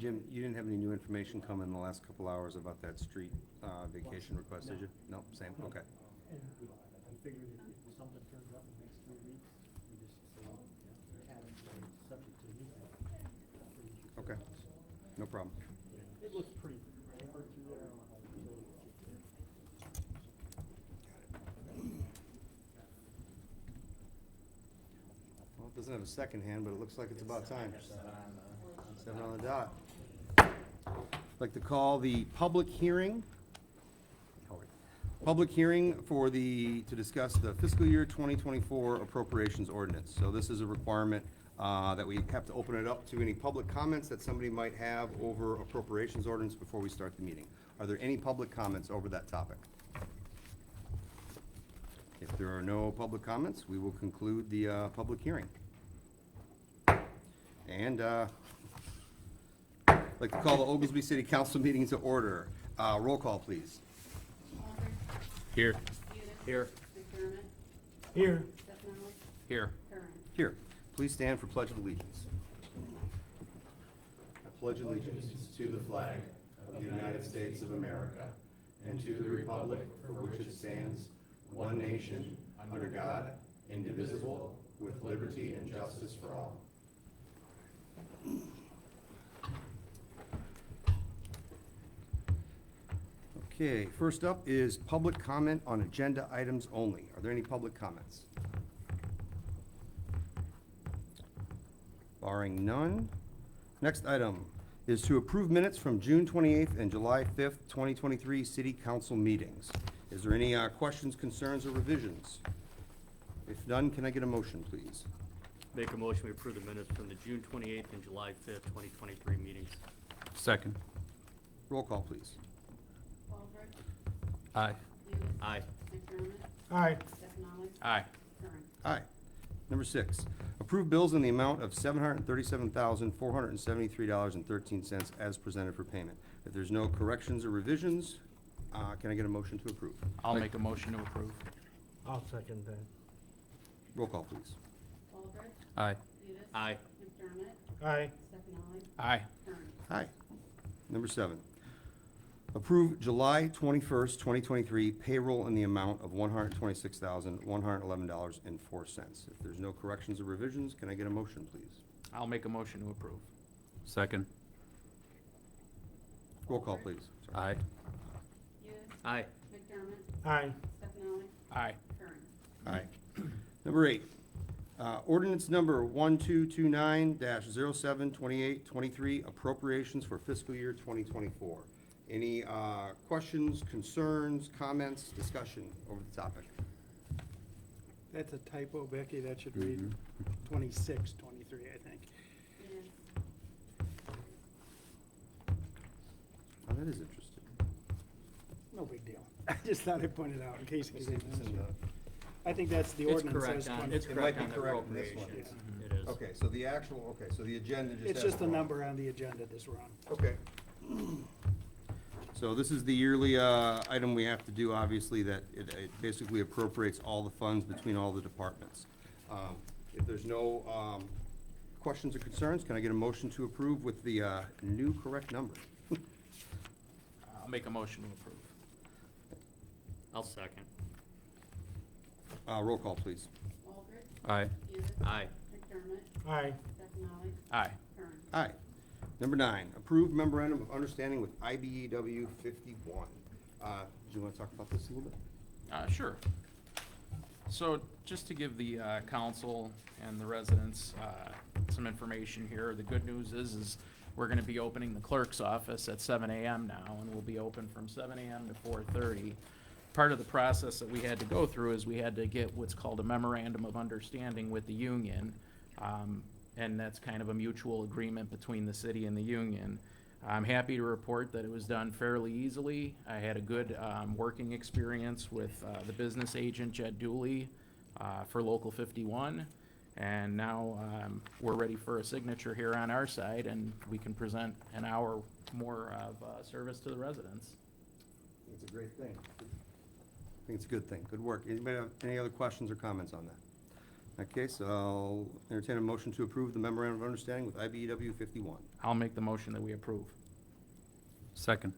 Jim, you didn't have any new information come in the last couple hours about that street vacation request, did you? No, same, okay. And I figured if something turns up in the next 3 weeks, we just say, have it subject to anything. Okay, no problem. It looks pretty hard through there. I don't know how the utilities get there. Well, it doesn't have a second hand, but it looks like it's about time. 7 on the dot. I'd like to call the public hearing. Public hearing for to discuss the fiscal year 2024 appropriations ordinance. So this is a requirement that we have to open it up to any public comments that somebody might have over appropriations ordinance before we start the meeting. Are there any public comments over that topic? If there are no public comments, we will conclude the public hearing. And I'd like to call the Oglesby City Council meeting to order. Roll call, please. Aldridge. Here. Udis. Here. McDermott. Here. Stefani. Here. Kern. Here, please stand for Pledge of Allegiance. I pledge allegiance to the flag of the United States of America and to the republic for which it stands, one nation, under God, indivisible, with liberty and justice for all. Okay, first up is public comment on agenda items only. Are there any public comments? Barring none. Next item is to approve minutes from June 28th and July 5th, 2023 City Council meetings. Is there any questions, concerns, or revisions? If none, can I get a motion, please? Make a motion, we approve the minutes from the June 28th and July 5th, 2023 meetings. Second. Roll call, please. Aldridge. Aye. Udis. Aye. Aye. McDermott. Stefani. Aye. Kern. Aye. Number 6, approve bills in the amount of $737,473.13 as presented for payment. If there's no corrections or revisions, can I get a motion to approve? I'll make a motion to approve. I'll second that. Roll call, please. Aldridge. Aye. Udis. Aye. McDermott. Aye. Stefani. Aye. Kern. Aye. Number 7, approve July 21st, 2023 payroll in the amount of $126,111.04. If there's no corrections or revisions, can I get a motion, please? I'll make a motion to approve. Second. Roll call, please. Aye. Udis. Aye. McDermott. Aye. Stefani. Aye. Kern. Aye. Number 8, ordinance number 1229-072823, appropriations for fiscal year 2024. Any questions, concerns, comments, discussion over the topic? That's a typo, Becky, that should read 26, 23, I think. Udis. Oh, that is interesting. No big deal. I just thought I'd point it out in case it Let's was see if it's in the- I think that's the It's ordinance. correct says on, 20. it's It correct might on be the correct in this one. appropriations. Yeah. It is. Okay, so the actual, so the agenda just It's has just a wrong. number on the agenda that's wrong. Okay. So this is the yearly item we have to do, obviously, that it basically appropriates all the funds between all the departments. If there's no questions or concerns, can I get a motion to approve with the new correct number? I'll make a motion to approve. I'll second. Roll call, please. Aldridge. Aye. Udis. Aye. McDermott. Aye. Stefani. Aye. Kern. Aye. Number 9, approved memorandum of understanding with IBEW 51. Do you want to talk about this a little bit? Sure. So just to give the council and the residents some information here, the good news is we're gonna be opening the clerk's office at 7 a.m. now, and we'll be open from 7 a.m. to 4:30. Part of the process that we had to go through is we had to get what's called a memorandum of understanding with the union. And that's kind of a mutual agreement between the city and the union. I'm happy to report that it was done fairly easily. I had a good working experience with the business agent, Jed Dooley, for Local 51. And now we're ready for a signature here on our side, and we can present an hour more of service to the residents. It's a great thing. I think it's a good thing. Good work. Anybody have any other questions or comments on that? that case, I'll entertain a motion to approve the memorandum of understanding with IBEW 51. I'll make the motion that we approve. Second.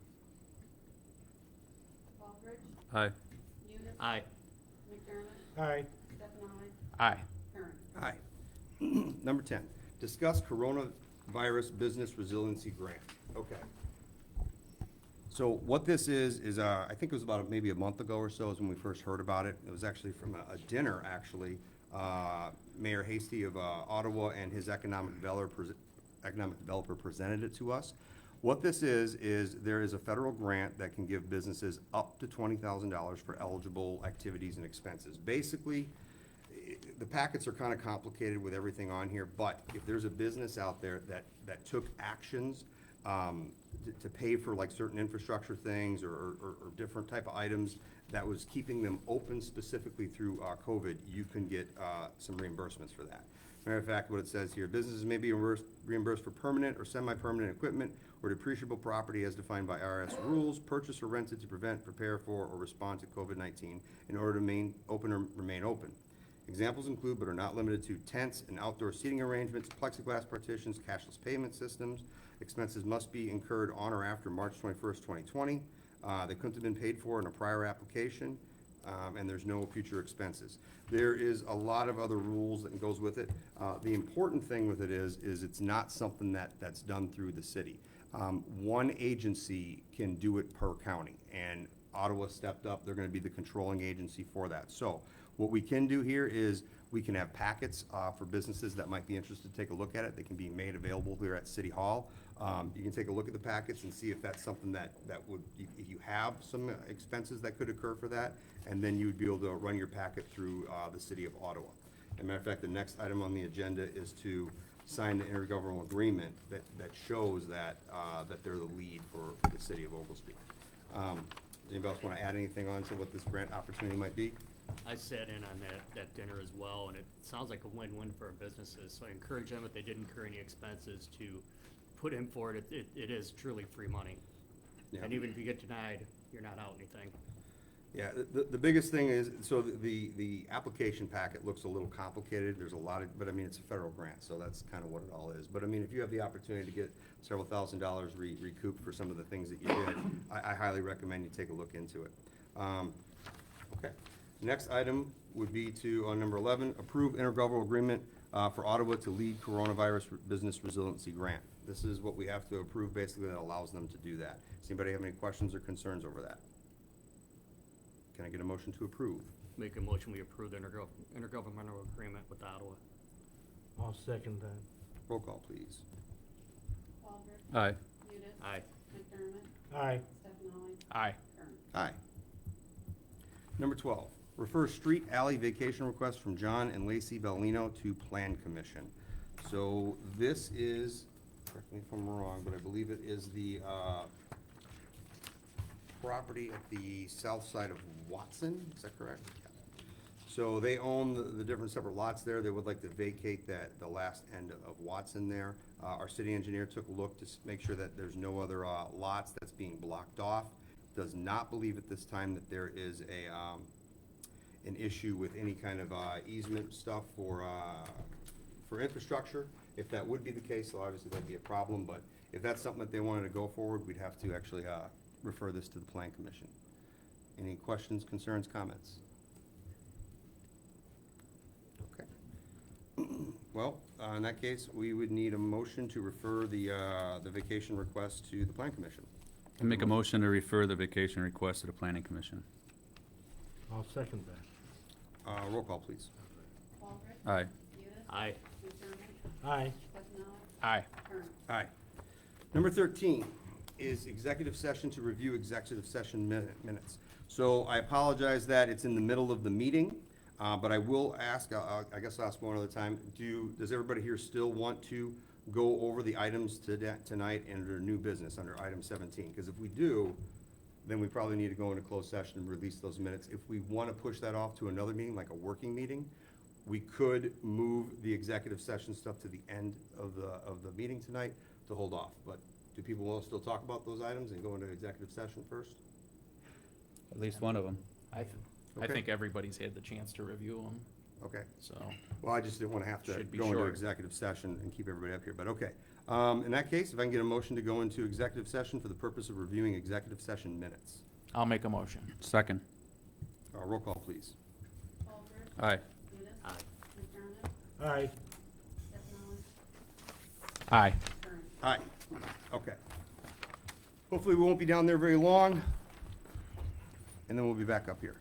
Baldridge, Aye. Udis. Aye. McDermott, Aye. Stefani, Aye. Kern. Aye. Number 10, discuss coronavirus business resiliency grant. Okay. So what this is, I think it was about maybe a month ago or so is when we first heard about it. It was actually from a dinner, actually. Mayor Hasty of Ottawa and his economic developer presented it to us. What this is there is a federal grant that can give businesses up to $20,000 for eligible activities and expenses. Basically, the packets are kind of complicated with everything on here, but if there's a business out there that took actions to pay for like certain infrastructure things or different type of items that was keeping them open specifically through COVID, you can get some reimbursements for that. Matter of fact, what it says here, businesses may be reimbursed for permanent or semi-permanent equipment or depreciable property as defined by IRS rules, purchased or rented to prevent, prepare for, or respond to COVID-19 in order to remain open. Examples include, but are not limited to, tents and outdoor seating arrangements, plexiglass partitions, cashless payment systems. Expenses must be incurred on or after March 21st, 2020. They couldn't have been paid for in a prior application, and there's no future expenses. There is a lot of other rules that goes with it. The important thing with it is it's not something that's done through the city. One agency can do it per county, and Ottawa stepped up. They're going to be the controlling agency for that. So what we can do here is we can have packets for businesses that might be interested to take a look at it. They can be made available here at City Hall. You can take a look at the packets and see if that's something that would, if you have some expenses that could occur for that, and then you would be able to run your packet through the City of Ottawa. As a matter of fact, the next item on the agenda is to sign the intergovernmental agreement that shows that they're the lead for the City of Oglesby. Does anybody else want to add anything on to what this grant opportunity might be? I sat in on that dinner as well, and it sounds like a win-win for our businesses. So I encourage them, if they didn't incur any expenses, to put in for it. It is truly free money. Yeah. And even if you get denied, you're not out anything. Yeah, the biggest thing is, so the application packet looks a little complicated. There's a lot of, but I mean, it's a federal grant, so that's kind of what it all is. But I mean, if you have the opportunity to get several $1,000s recouped for some of the things that you did, I highly recommend you take a look into it. Okay. Next item would be to, on number 11, approve intergovernmental agreement for Ottawa to lead coronavirus business resiliency grant. This is what we have to approve, basically, that allows them to do that. Does anybody have any questions or concerns over that? Can I get a motion to approve? Make a motion, we approve the intergovernmental agreement with Ottawa. I'll second that. Roll call, please. Baldridge, Aye. Udis. Aye. McDermott, Aye. Stefani, Aye. Kern. Aye. Number 12, refer street alley vacation request from John and Lacey Bellino to Plan Commission. So this is, correct me if I'm wrong, but I believe it is the property at the south side of Watson, is that correct? So they own the different separate lots there. They would like to vacate the last end of Watson there. Our city engineer took a look to make sure that there's no other lots that's being blocked off. Does not believe at this time that there is an issue with any kind of easement stuff for infrastructure. If that would be the case, so obviously that'd be a problem, but if that's something that they wanted to go forward, we'd have to actually refer this to the Plan Commission. Any questions, concerns, comments? Okay. Well, in that case, we would need a motion to refer the vacation request to the Plan Commission. I make a motion to refer the vacation request to the Planning Commission. I'll second that. Roll call, please. Baldridge. Aye. Udis. Aye. McDermott, Aye. Stefani, Aye. Kern. Aye. Number 13 is executive session to review executive session minutes. So I apologize that it's in the middle of the meeting, but I will ask, I guess I'll ask one other time, does everybody here still want to go over the items tonight under new business, under item 17? Because if we do, then we probably need to go into closed session and release those minutes. If we want to push that off to another meeting, like a working meeting, we could move the executive session stuff to the end of the meeting tonight to hold off. But do people want to still talk about those items and go into executive session first? At least one of them. I Okay. think everybody's had the chance to review them. Okay. so. Well, I just didn't want to have to Should be go into short. executive session and keep everybody up here, but okay. In that case, if I can get a motion to go into executive session for the purpose of reviewing executive session minutes. I'll make a motion. Second. Roll call, please. Baldridge. Aye. Udis. Aye. McDermott. Aye. Stefani. Aye. Kern. Aye. Okay. Hopefully, we won't be down there very long, and then we'll be back up here.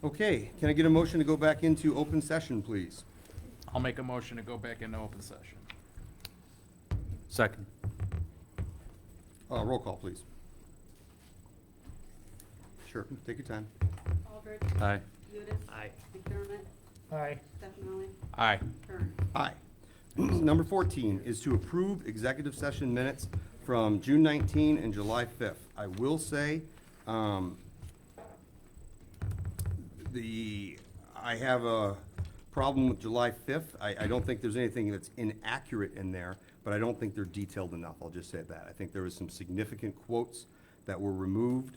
Okay, can I get a motion to go back into open session, please? I'll make a motion to go back into open session. Second. Roll call, please. Sure, take your time. Aldridge. Aye. Udis. Aye. McDermott. Aye. Stefani. Aye. Kern. Aye. Number 14 is to approve executive session minutes from June 19 and July 5th. I will say, I have a problem with July 5th. I don't think there's anything that's inaccurate in there, but I don't think they're detailed enough. I'll just say that. I think there was some significant quotes that were removed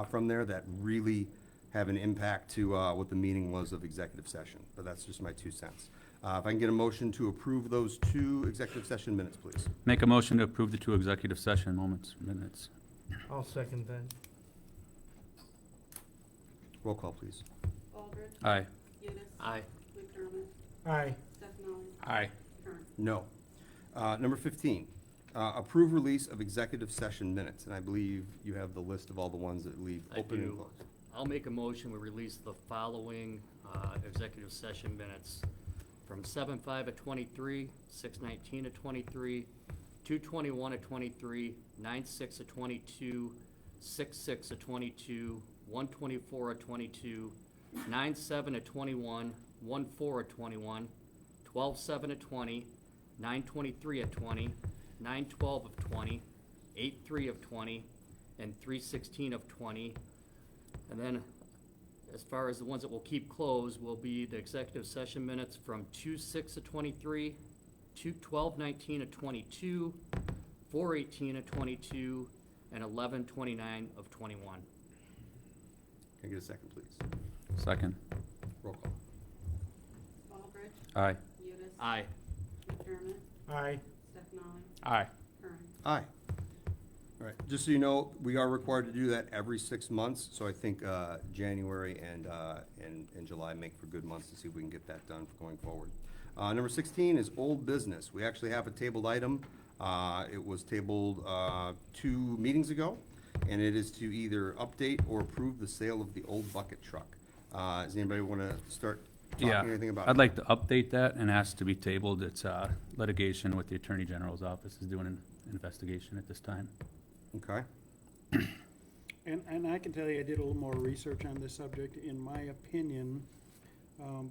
from there that really have an impact to what the meaning was of executive session. But that's just my 2 cents. If I can get a motion to approve those 2 executive session minutes, please. Make a motion to approve the 2 executive session minutes. I'll second that. Roll call, please. Aldridge. Aye. Udis. Aye. McDermott. Aye. Stefani. Aye. Kern. No. Number 15, approve release of executive session minutes. And I believe you have the list of all the ones that leave I open and do. closed. I'll make a motion, we release the following executive session minutes from 7/5/23, 6/19/23, 2/21/23, 9/6/22, 6/6/22, 1/24/22, 9/7/21, 1/4/21, 12/7/20, 9/23/20, 9/12/20, 8/3/20, and 3/16/20. And then, as far as the ones that we'll keep closed, will be the executive session minutes from 2/6/23, 2/12/19/22, 4/18/22, and 11/29/21. Can I get a second, please? Second. Roll call. Aldridge. Aye. Udis. Aye. McDermott. Aye. Stefani. Aye. Kern. Aye. All right, just so you know, we are required to do that every 6 months, so I think January and July make for good months to see if we can get that done going forward. Number 16 is old business. We actually have a tabled item. It was tabled 2 meetings ago, and it is to either update or approve the sale of the old bucket truck. Does anybody want to start talking Yeah, anything about it? I'd like to update that and ask to be tabled. It's litigation with the Attorney General's office is doing an investigation at this time. Okay. And I can tell you, I did a little more research on this subject. In my opinion,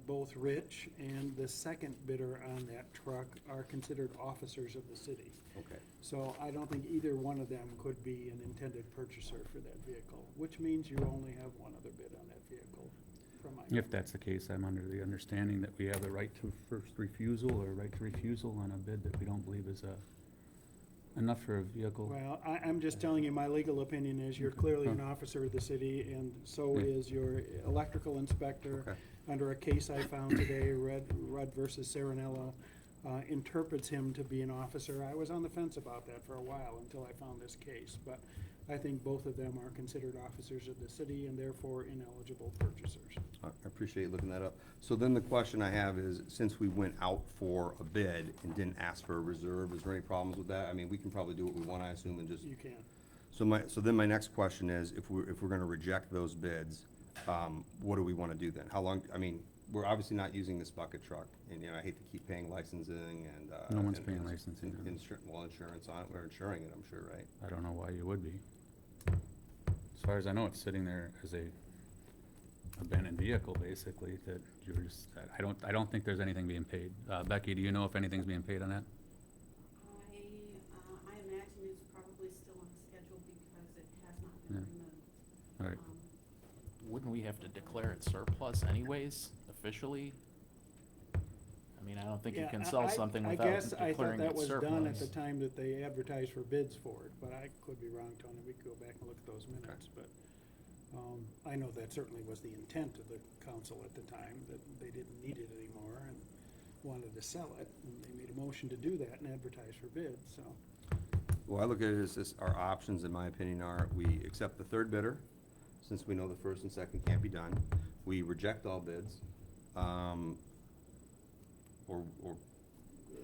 both Rich and the second bidder on that truck are considered officers of the city. Okay. So I don't think either one of them could be an intended purchaser for that vehicle, which means you only have one other bid on that vehicle, from my. If that's the case, I'm under the understanding that we have the right to first refusal or right to refusal on a bid that we don't believe is enough for a vehicle. Well, I'm just telling you, my legal opinion is you're clearly an officer of the city, and so Yeah. is your electrical inspector. Okay. Under a case I found today, Rudd versus Serenella, interprets him to be an officer. I was on the fence about that for a while until I found this case, but I think both of them are considered officers of the city and therefore ineligible purchasers. I appreciate you looking that up. So then the question I have is, since we went out for a bid and didn't ask for a reserve, is there any problems with that? I mean, we can probably do what we want, I assume, and just, You can. so then my next question is, if we're gonna reject those bids, what do we wanna do then? How long, I mean, we're obviously not using this bucket truck, and, I hate to keep paying licensing and, No one's and- paying and licensing. insurance on it, we're insuring it, I'm sure, right? I don't know why you would be. As far as I know, it's sitting there as a abandoned vehicle, basically, that you were just, I don't think there's anything being paid. Becky, do you know if anything's being paid on that? I imagine it's probably still on schedule because it has not Yeah. been removed. All right. Wouldn't we have to declare it surplus anyways, officially? I mean, I don't think you Yeah, can sell something I without guess I thought declaring that it was done at the surplus. time that they advertised for bids for it, but I could be wrong, Tony. We could go back and look at those minutes, but, I know that certainly was the intent of the council at the time, that they didn't need it anymore and wanted to sell it, and they made a motion to do that and advertise for bids, so. Well, I look at it as this, our options, in my opinion, are we accept the third bidder, since we know the first and second can't be done. We reject all bids, or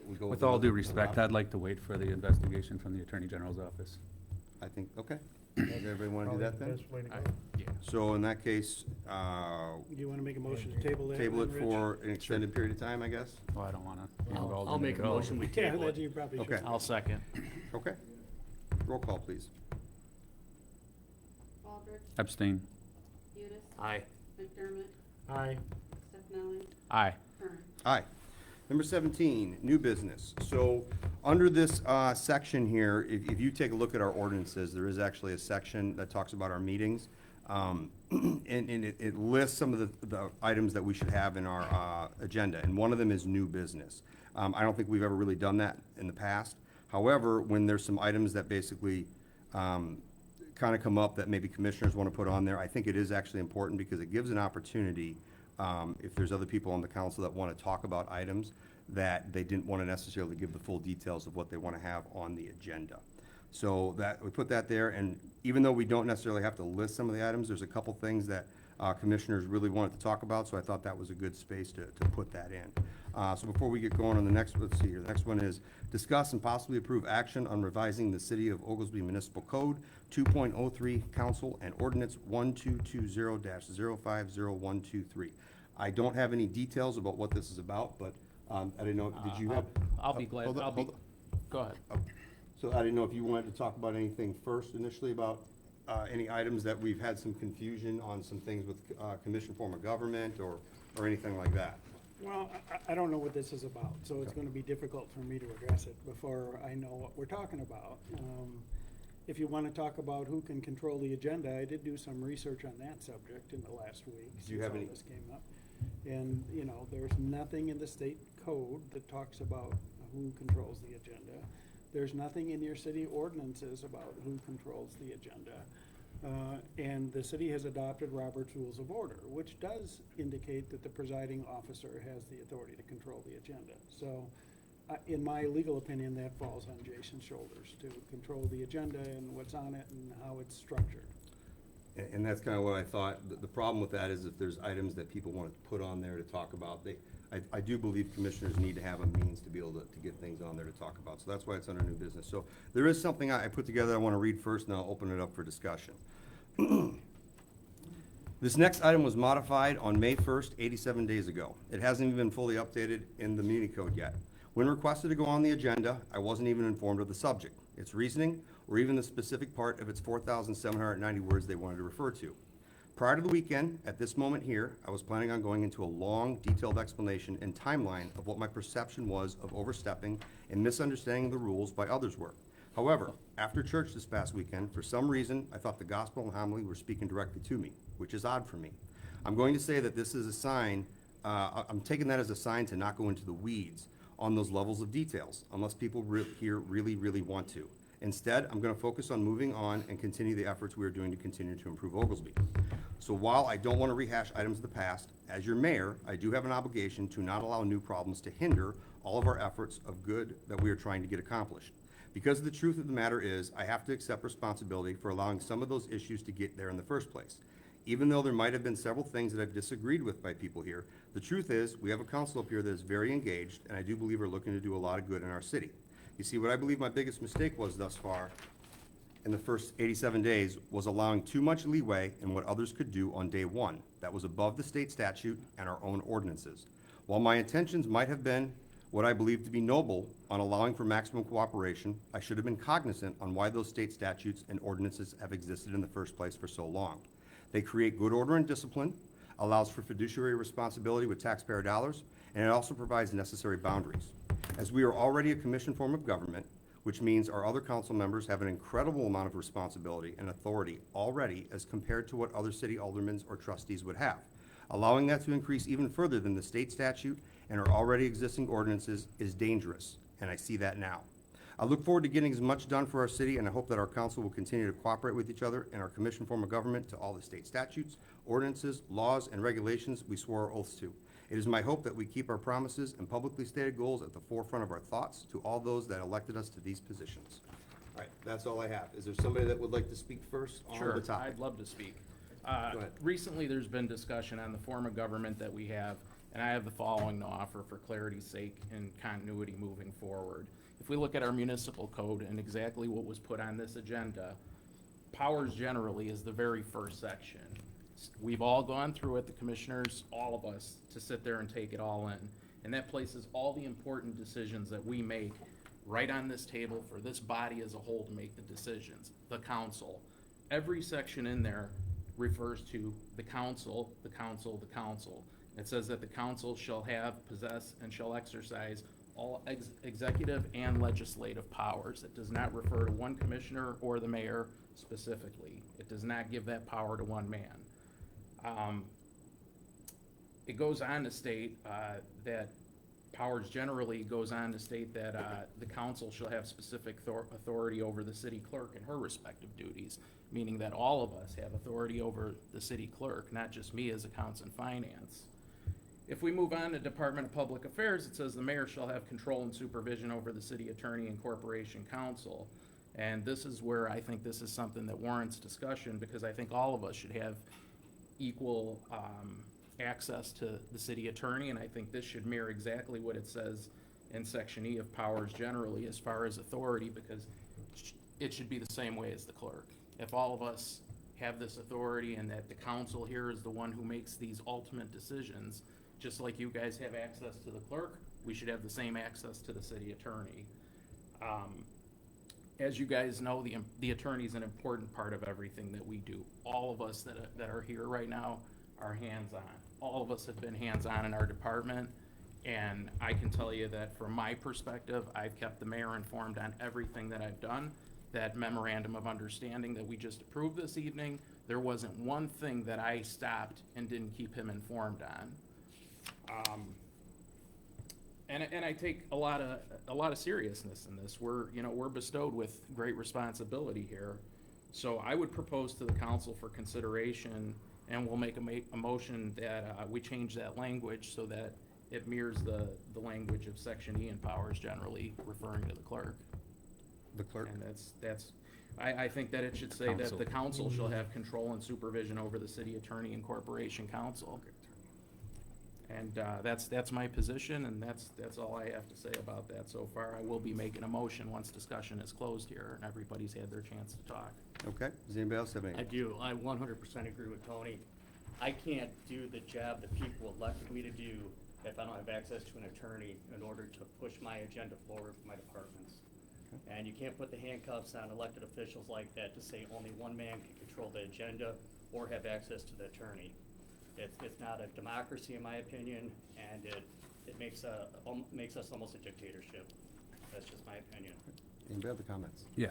we go. With all due another respect, option. I'd like to wait for the investigation from the Attorney General's office. I think, okay. Does everybody wanna do that then? Yeah. So in that case, Do you wanna make a motion to table that? table it then, Rich? for an extended period of time, I guess? Well, I don't wanna be involved I'll in it make a at all. motion, we Yeah, table that it. you probably should. Okay. I'll second. Okay. Roll call, please. Baldridge, Abstain. Udis, Aye. McDermott, Aye. Stefani, Aye. Kern. Aye. Number 17, new business. So, under this section here, if you take a look at our ordinances, there is actually a section that talks about our meetings. And it lists some of the items that we should have in our agenda, and one of them is new business. I don't think we've ever really done that in the past. However, when there's some items that basically kind of come up that maybe commissioners want to put on there, I think it is actually important because it gives an opportunity, if there's other people on the council that want to talk about items that they didn't want to necessarily give the full details of what they want to have on the agenda. So that, we put that there, and even though we don't necessarily have to list some of the items, there's a couple things that commissioners really wanted to talk about, so I thought that was a good space to put that in. So before we get going on the next, let's see here, the next one is discuss and possibly approve action on revising the City of Oglesby Municipal Code 2.03 Council and Ordinance 1220-050123. I don't have any details about what this is about, but I didn't know, did you have? I'll be glad, Hold on, I'll be, hold on. go ahead. So I didn't know if you wanted to talk about anything first initially about any items that we've had some confusion on, some things with commission form of government or anything like that. Well, I don't know what this is about, so it's gonna be difficult for me to address it before I know what we're talking about. If you wanna talk about who can control the agenda, I did do some research on that subject in the last week. Do you have since all any- this came up. And, you know, there's nothing in the state code that talks about who controls the agenda. There's nothing in your city ordinances about who controls the agenda. And the city has adopted Robert's Rules of Order, which does indicate that the presiding officer has the authority to control the agenda. So, in my legal opinion, that falls on Jason's shoulders to control the agenda and what's on it and how it's structured. And that's kind of what I thought. The problem with that is if there's items that people want to put on there to talk about, I do believe commissioners need to have a means to be able to get things on there to talk about. So that's why it's under new business. So there is something I put together I want to read first, and I'll open it up for discussion. This next item was modified on May 1st, 87 days ago. It hasn't even been fully updated in the Muni Code yet. When requested to go on the agenda, I wasn't even informed of the subject, its reasoning, or even the specific part of its 4,790 words they wanted to refer to. Prior to the weekend, at this moment here, I was planning on going into a long, detailed explanation and timeline of what my perception was of overstepping and misunderstanding the rules by others were. However, after church this past weekend, for some reason, I thought the gospel and homily were speaking directly to me, which is odd for me. I'm going to say that this is a sign, I'm taking that as a sign to not go into the weeds on those levels of details, unless people here really want to. Instead, I'm going to focus on moving on and continue the efforts we are doing to continue to improve Oglesby. So while I don't want to rehash items of the past, as your mayor, I do have an obligation to not allow new problems to hinder all of our efforts of good that we are trying to get accomplished. Because the truth of the matter is, I have to accept responsibility for allowing some of those issues to get there in the first place. Even though there might have been several things that I've disagreed with by people here, the truth is, we have a council up here that is very engaged, and I do believe are looking to do a lot of good in our city. You see, what I believe my biggest mistake was thus far in the first 87 days was allowing too much leeway in what others could do on day one. That was above the state statute and our own ordinances. While my intentions might have been what I believe to be noble on allowing for maximum cooperation, I should have been cognizant on why those state statutes and ordinances have existed in the first place for so long. They create good order and discipline, allows for fiduciary responsibility with taxpayer dollars, and it also provides necessary boundaries. As we are already a commission form of government, which means our other council members have an incredible amount of responsibility and authority already as compared to what other city aldermen or trustees would have. Allowing that to increase even further than the state statute and our already existing ordinances is dangerous, and I see that now. I look forward to getting as much done for our city, and I hope that our council will continue to cooperate with each other and our commission form of government to all the state statutes, ordinances, laws, and regulations we swore our oaths to. It is my hope that we keep our promises and publicly stated goals at the forefront of our thoughts to all those that elected us to these positions. All right, that's all I have. Is there somebody that would like to speak first on Sure, the topic? I'd love to speak. Go ahead. Recently, there's been discussion on the form of government that we have, and I have the following to offer for clarity's sake and continuity moving forward. If we look at our municipal code and exactly what was put on this agenda, powers generally is the very first section. We've all gone through it, the commissioners, all of us, to sit there and take it all in. And that places all the important decisions that we make right on this table for this body as a whole to make the decisions, the council. Every section in there refers to the council, the council, the council. It says that the council shall have, possess, and shall exercise all executive and legislative powers. It does not refer to one commissioner or the mayor specifically. It does not give that power to one man. It goes on to state that powers generally goes on to state that the council shall have specific authority over the city clerk and her respective duties, meaning that all of us have authority over the city clerk, not just me as accounts and finance. If we move on to Department of Public Affairs, it says the mayor shall have control and supervision over the city attorney and corporation counsel. And this is where I think this is something that warrants discussion, because I think all of us should have equal access to the city attorney, and I think this should mirror exactly what it says in Section E of powers generally as far as authority, because it should be the same way as the clerk. If all of us have this authority and that the council here is the one who makes these ultimate decisions, just like you guys have access to the clerk, we should have the same access to the city attorney. As you guys know, the attorney is an important part of everything that we do. All of us that are here right now are hands-on. All of us have been hands-on in our department, and I can tell you that from my perspective, I've kept the mayor informed on everything that I've done. That memorandum of understanding that we just approved this evening, there wasn't one thing that I stopped and didn't keep him informed on. And I take a lot of seriousness in this. We're bestowed with great responsibility here. So I would propose to the council for consideration, and we'll make a motion that we change that language so that it mirrors the language of Section E in powers generally, referring to the clerk. The clerk? And I think that it should say that Council. the council shall have control and supervision over the city attorney and corporation counsel. And that's my position, and that's all I have to say about that so far. I will be making a motion once discussion is closed here and everybody's had their chance to talk. Okay, does anybody else have any? I do. I 100% agree with Tony. I can't do the job that people elected me to do if I don't have access to an attorney in order to push my agenda forward for my departments. And you can't put the handcuffs on elected officials like that to say only one man can control the agenda or have access to the attorney. It's not a democracy, in my opinion, and it makes us almost a dictatorship. That's just my opinion. Anybody have the comments? Yeah,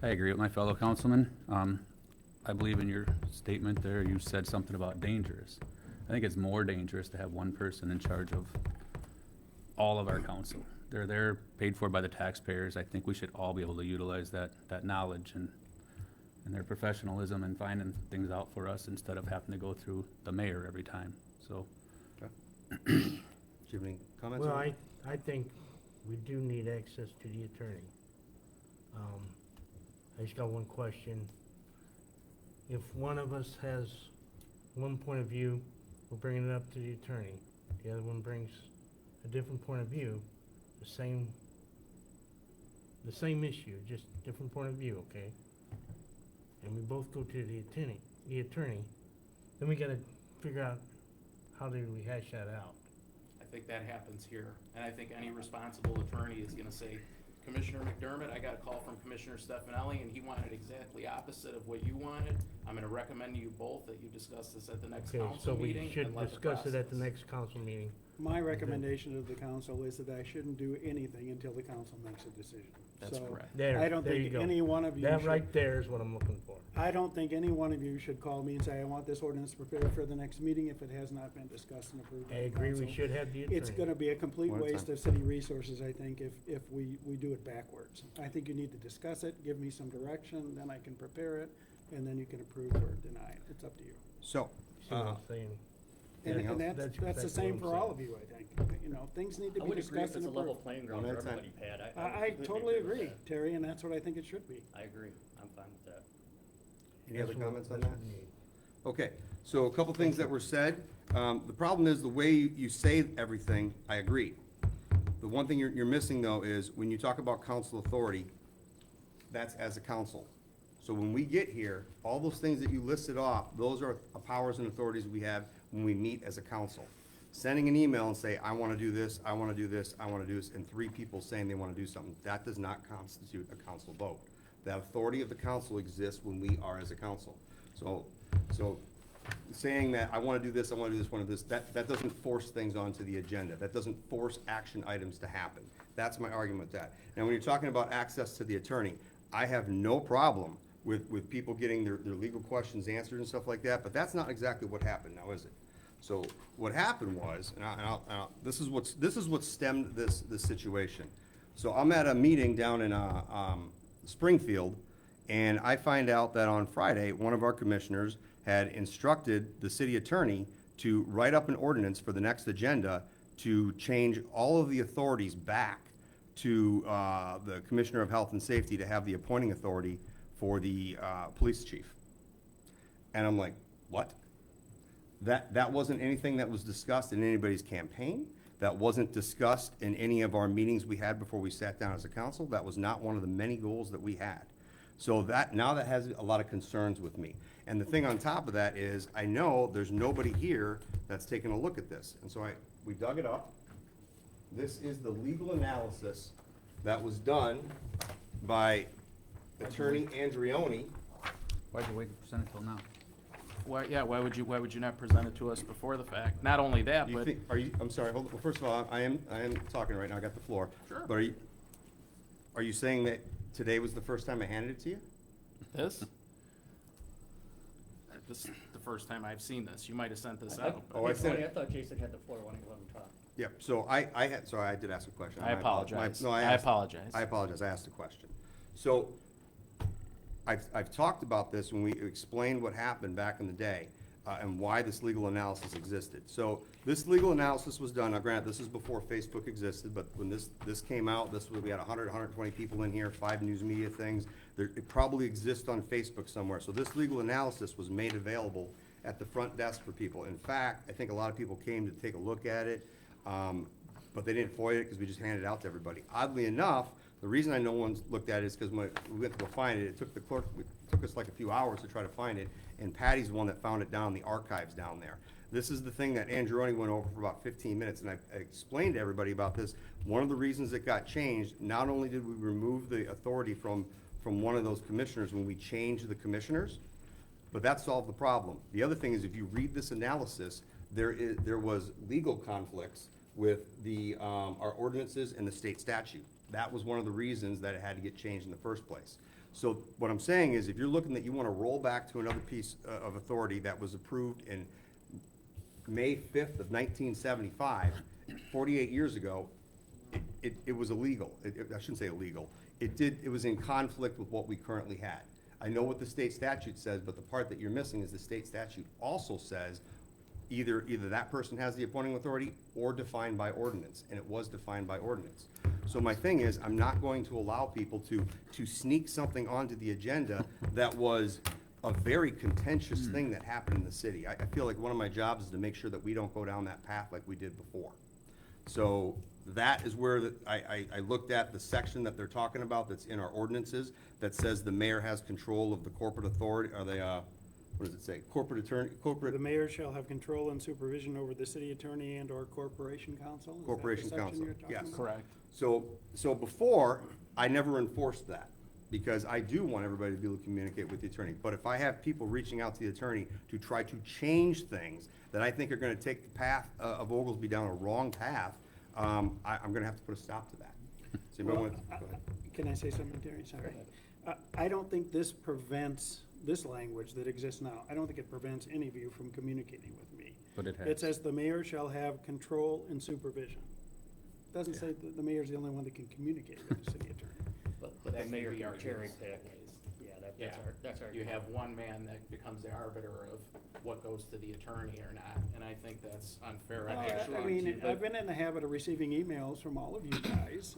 I agree with my fellow councilman. I believe in your statement there, you said something about dangerous. I think it's more dangerous to have one person in charge of all of our council. They're paid for by the taxpayers. I think we should all be able to utilize that knowledge and their professionalism in finding things out for us instead of having to go through the mayor every time, so. Do you have any comments? Well, on I think we do need access to the attorney. I just got one question. If one of us has one point of view, we're bringing it up to the attorney. The other one brings a different point of view, the same issue, just different point of view, okay? And we both go to the attorney, then we gotta figure out how do we hash that out. I think that happens here, and I think any responsible attorney is gonna say, Commissioner McDermott, I got a call from Commissioner Stefanelli, and he wanted exactly opposite of what you wanted. I'm gonna recommend to you both that you discuss this at the next Okay, so council we meeting should and let the discuss it at the process. next council meeting. My recommendation to the council is that I shouldn't do anything until the council makes a decision. That's So, correct. There, I don't there you think go. any one of you That should- right there is what I'm looking for. I don't think any one of you should call me and say, I want this ordinance prepared for the next meeting if it has not been discussed and approved. I by the agree, we council. should have the attorney. It's gonna be a complete One at a waste time. of city resources, I think, if we do it backwards. I think you need to discuss it, give me some direction, then I can prepare it, and then you can approve or deny it. It's up to you. So, See what I'm saying? anything And else? that's That's the exactly same what for I'm all saying. of you, I think. You know, things need to I be would agree if discussed it's and a level approved. playing ground One for at a time. everybody, Pat. I completely totally with agree, that. Terry, and that's what I think it should be. I agree. I'm fine with that. Any other That's what- comments on that's that? what we need. Okay, so a couple things that were said. The problem is the way you say everything, I agree. The one thing you're missing though is when you talk about council authority, that's as a council. So when we get here, all those things that you listed off, those are powers and authorities we have when we meet as a council. Sending an email and say, I want to do this, I want to do this, I want to do this, and 3 people saying they want to do something, that does not constitute a council vote. The authority of the council exists when we are as a council. So saying that I want to do this, I want to do this, want to do this, that doesn't force things onto the agenda. That doesn't force action items to happen. That's my argument with that. Now, when you're talking about access to the attorney, I have no problem with people getting their legal questions answered and stuff like that, but that's not exactly what happened now, is it? So what happened was, this is what stemmed this situation. So I'm at a meeting down in Springfield, and I find out that on Friday, one of our commissioners had instructed the city attorney to write up an ordinance for the next agenda to change all of the authorities back to the Commissioner of Health and Safety to have the appointing authority for the police chief. And I'm like, what? That wasn't anything that was discussed in anybody's campaign. That wasn't discussed in any of our meetings we had before we sat down as a council. That was not one of the many goals that we had. So now that has a lot of concerns with me. And the thing on top of that is, I know there's nobody here that's taken a look at this. And so we dug it up. This is the legal analysis that was done by Attorney Andreoni. Why'd you wait to present it till now? Why would you not present it to us before the fact? Not only that, but. I'm sorry, hold on. Well, first of all, I am talking right now, I got the floor. Sure. But are you saying that today was the first time I handed it to you? This is the first time I've seen this. You might have sent this out. Oh, I sent Tony, it. I thought Jason had the floor when he let him talk. Yep, so I did ask a question. I apologize. No, I apologize. I apologize, I asked a question. So, I've talked about this when we explained what happened back in the day, and why this legal analysis existed. So, this legal analysis was done, now granted, this is before Facebook existed, but when this came out, we had 120 people in here, 5 news media things. It probably exists on Facebook somewhere. So this legal analysis was made available at the front desk for people. In fact, I think a lot of people came to take a look at it, but they didn't FOIA it because we just handed it out to everybody. Oddly enough, the reason I know no one's looked at it is because when we went to go find it, it took us like a few hours to try to find it, and Patty's the one that found it down in the archives down there. This is the thing that Andreoni went over for about 15 minutes, and I explained to everybody about this. One of the reasons it got changed, not only did we remove the authority from one of those commissioners when we changed the commissioners, but that solved the problem. The other thing is, if you read this analysis, there was legal conflicts with our ordinances and the state statute. That was one of the reasons that it had to get changed in the first place. So what I'm saying is, if you're looking that you want to roll back to another piece of authority that was approved in May 5th of 1975, 48 years ago, it was illegal. I shouldn't say illegal. It was in conflict with what we currently had. I know what the state statute says, but the part that you're missing is the state statute also says either that person has the appointing authority or defined by ordinance, and it was defined by ordinance. So my thing is, I'm not going to allow people to sneak something onto the agenda that was a very contentious thing that happened in the city. I feel like one of my jobs is to make sure that we don't go down that path like we did before. So that is where I looked at the section that they're talking about that's in our ordinances that says the mayor has control of the corporate authority, or what does it say? The mayor shall have control and supervision over the city attorney and/or corporation counsel? Is that the Corporation section counsel, you're talking yes. about? Correct. So before, I never enforced that, because I do want everybody to be able to communicate with the attorney. But if I have people reaching out to the attorney to try to change things that I think are gonna take the path of Oglesby down a wrong path, I'm gonna have to put a stop to that. So anybody Well, want- go ahead. Can I say something, Terry? Sorry. I don't think this prevents, this language that exists now, I don't think it prevents any of you from communicating with me. But it has. It says the mayor shall have control and supervision. Doesn't say that the mayor's the only one that can communicate with the city attorney. But That the can mayor be can argued cherry both pick. ways. Yeah, Yeah, that's our. you have one man that becomes the arbiter of what goes to the attorney or not, and I think that's unfair. I mean, I've been in the habit of receiving emails from all of you guys,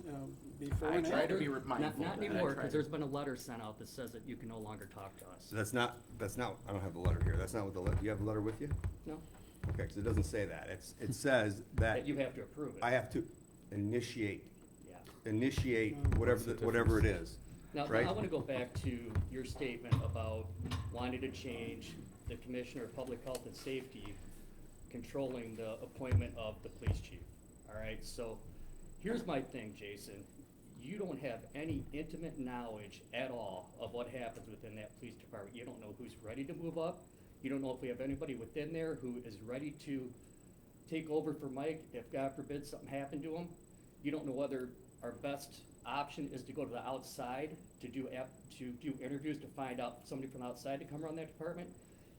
before I and try to after. be mindful. Not of that. I anymore, try because to- there's been a letter sent out that says that you can no longer talk to us. So that's not, I don't have the letter here. That's not what the letter, you have the letter with you? No, Okay, because it doesn't say that. It says that that you have to approve it. I have to initiate Yeah. whatever it is. Now, right? I wanna go back to your statement about wanting to change the Commissioner of Public Health and Safety controlling the appointment of the police chief, all right? So, here's my thing, Jason. You don't have any intimate knowledge at all of what happens within that police department. You don't know who's ready to move up. You don't know if we have anybody within there who is ready to take over for Mike if, God forbid, something happened to him. You don't know whether our best option is to go to the outside to do interviews to find out somebody from outside to come run that department.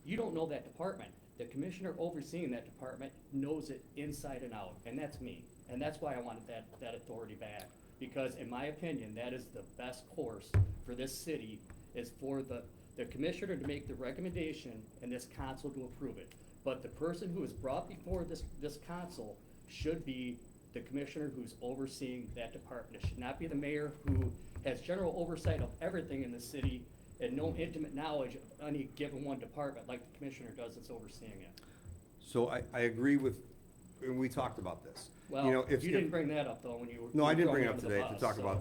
You don't know that department. The commissioner overseeing that department knows it inside and out, and that's me. And that's why I wanted that authority back. Because in my opinion, that is the best course for this city, is for the commissioner to make the recommendation and this council to approve it. But the person who is brought before this council should be the commissioner who's overseeing that department. It should not be the mayor who has general oversight of everything in the city and no intimate knowledge of any given one department like the commissioner does that's overseeing it. So I agree with, and we talked about this. Well, know, if- you didn't bring that up though when you were. No, I you didn't were bring it up throwing me today under to the talk bus, about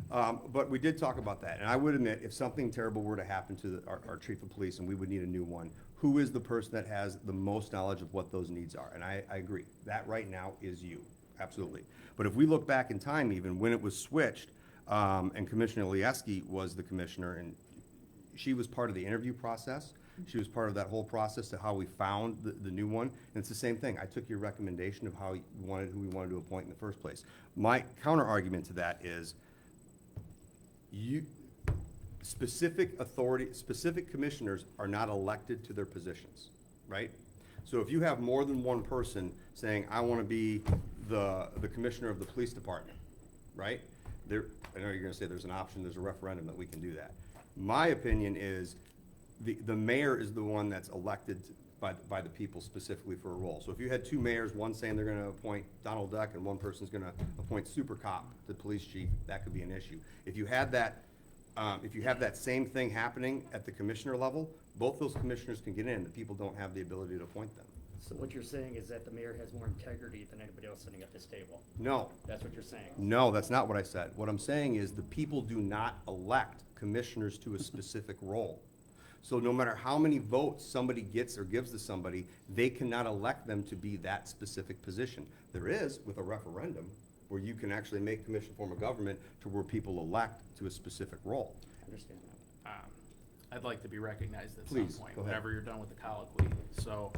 so- that. But we did talk about that, and I would admit, if something terrible were to happen to our chief of police and we would need a new one, who is the person that has the most knowledge of what those needs are? And I agree, that right now is you, absolutely. But if we look back in time even, when it was switched, and Commissioner Lieski was the commissioner, and she was part of the interview process. She was part of that whole process to how we found the new one. And it's the same thing. I took your recommendation of who we wanted to appoint in the first place. My counter argument to that is specific commissioners are not elected to their positions, right? So if you have more than one person saying, I want to be the commissioner of the police department, right? I know you're gonna say there's an option, there's a referendum that we can do that. My opinion is the mayor is the one that's elected by the people specifically for a role. So if you had two mayors, one saying they're gonna appoint Donald Duck and one person's gonna appoint Super Cop, the police chief, that could be an issue. If you have that same thing happening at the commissioner level, both those commissioners can get in, the people don't have the ability to appoint them. So what you're saying is that the mayor has more integrity than anybody else sitting at this table? No, That's what you're saying? no, that's not what I said. What I'm saying is the people do not elect commissioners to a specific role. So no matter how many votes somebody gets or gives to somebody, they cannot elect them to be that specific position. There is with a referendum where you can actually make commission form of government to where people elect to a specific role. I understand that. I'd like to be recognized at Please, some point, go ahead. whenever you're done with the colloquy. So,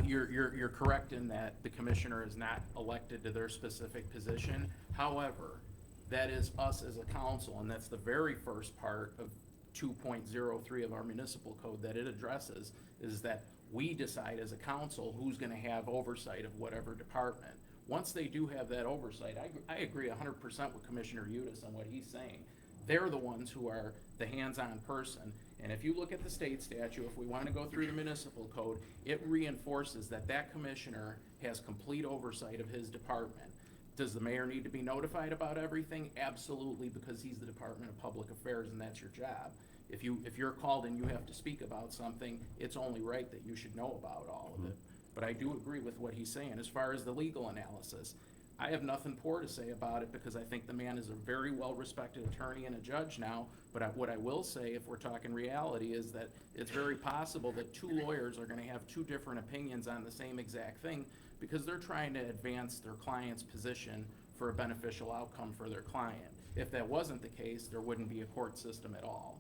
you're correct in that the commissioner is not elected to their specific position. However, that is us as a council, and that's the very first part of 2.03 of our municipal code that it addresses, is that we decide as a council who's gonna have oversight of whatever department. Once they do have that oversight, I agree 100% with Commissioner Udis on what he's saying. They're the ones who are the hands-on person. And if you look at the state statute, if we want to go through the municipal code, it reinforces that commissioner has complete oversight of his department. Does the mayor need to be notified about everything? Absolutely, because he's the Department of Public Affairs and that's your job. If you're called and you have to speak about something, it's only right that you should know about all of it. But I do agree with what he's saying. As far as the legal analysis, I have nothing poor to say about it because I think the man is a very well-respected attorney and a judge now. But what I will say, if we're talking reality, is that it's very possible that two lawyers are gonna have two different opinions on the same exact thing because they're trying to advance their client's position for a beneficial outcome for their client. If that wasn't the case, there wouldn't be a court system at all.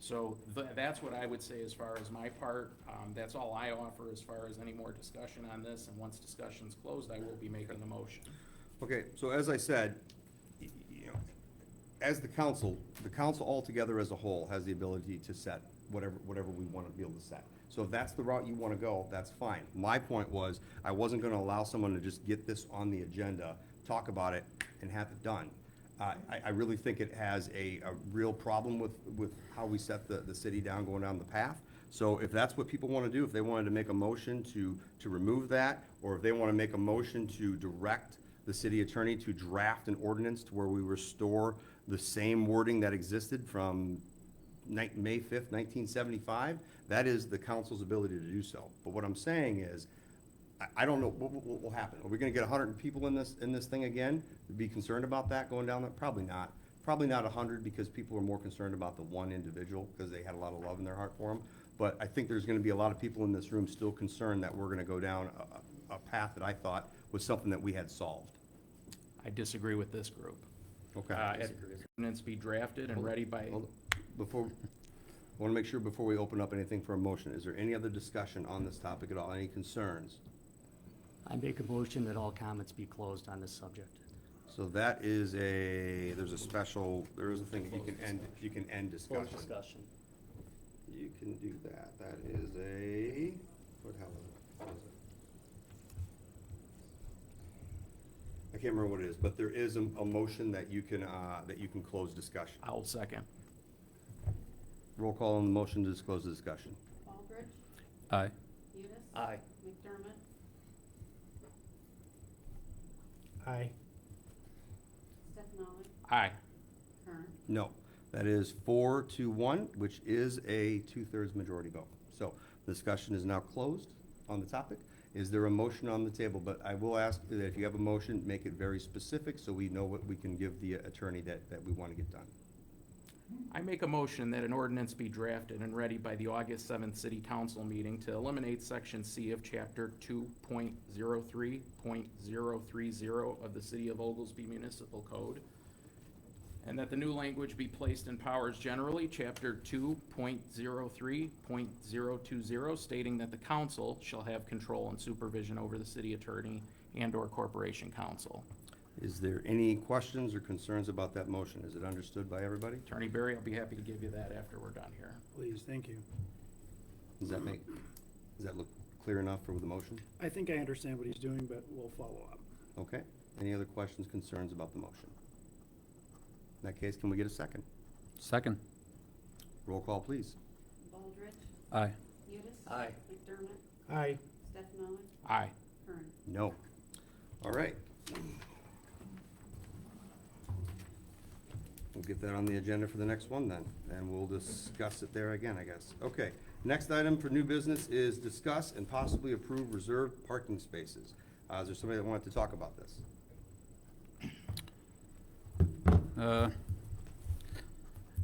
So that's what I would say as far as my part. That's all I offer as far as any more discussion on this, and once discussion's closed, I will be making the motion. Okay, so as I said, you know, as the council altogether as a whole has the ability to set whatever we want to be able to set. So if that's the route you want to go, that's fine. My point was, I wasn't going to allow someone to just get this on the agenda, talk about it, and have it done. I really think it has a real problem with how we set the city down, going down the path. So if that's what people want to do, if they wanted to make a motion to remove that, or if they want to make a motion to direct the city attorney to draft an ordinance to where we restore the same wording that existed from May 5th, 1975, that is the council's ability to do so. But what I'm saying is, I don't know what will happen. Are we gonna get 100 people in this thing again? Be concerned about that going down there? Probably not. Probably not 100 because people are more concerned about the one individual because they had a lot of love in their heart for him. But I think there's gonna be a lot of people in this room still concerned that we're gonna go down a path that I thought was something that we had solved. I disagree with this group. Okay. Ordinance be drafted and ready by, Hold on. Before, I want to make sure before we open up anything for a motion, is there any other discussion on this topic at all? Any concerns? I make a motion that all comments be closed on this subject. So that is there's a special, there is a thing that you can end discussion. Close discussion. You can do that. That is what the hell is it? What is it? I can't remember what it is, but there is a motion that you can close discussion. I'll second. Roll call on the motion to close the discussion. Baldridge, Aye. Udis. Aye. McDermott, Aye. Stefani, Aye. Kern. No. That is 4-1, which is a 2/3 majority vote. So the discussion is now closed on the topic. Is there a motion on the table? But I will ask that if you have a motion, make it very specific so we know what we can give the attorney that we want to get done. I make a motion that an ordinance be drafted and ready by the August 7th City Council meeting to eliminate Section C of Chapter 2.03.030 of the City of Oglesby Municipal Code, and that the new language be placed in powers generally, Chapter 2.03.020, stating that the council shall have control and supervision over the city attorney and/or corporation council. Is there any questions or concerns about that motion? Is it understood by everybody? Attorney Barry, I'll be happy to give you that after we're done here. Please, thank you. Does that look clear enough for the motion? I think I understand what he's doing, but we'll follow up. Okay. Any other questions, concerns about the motion? In that case, can we get a second? Second. Roll call, please. Baldridge, Aye. Udis. Aye. McDermott, Aye. Stefani, Aye. Kern. No. All right. We'll get that on the agenda for the next one then, and we'll discuss it there again, I guess. Okay, next item for new business is discuss and possibly approve reserved parking spaces. Is there somebody that wanted to talk about this?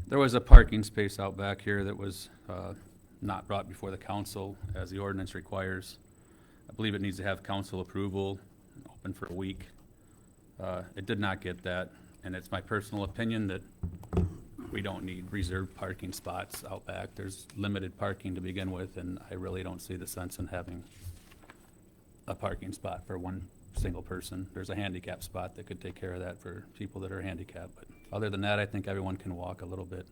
There was a parking space out back here that was not brought before the council as the ordinance requires. I believe it needs to have council approval, open for a week. It did not get that, and it's my personal opinion that we don't need reserved parking spots out back. There's limited parking to begin with, and I really don't see the sense in having a parking spot for one single person. There's a handicap spot that could take care of that for people that are handicapped, but other than that, I think everyone can walk a little bit.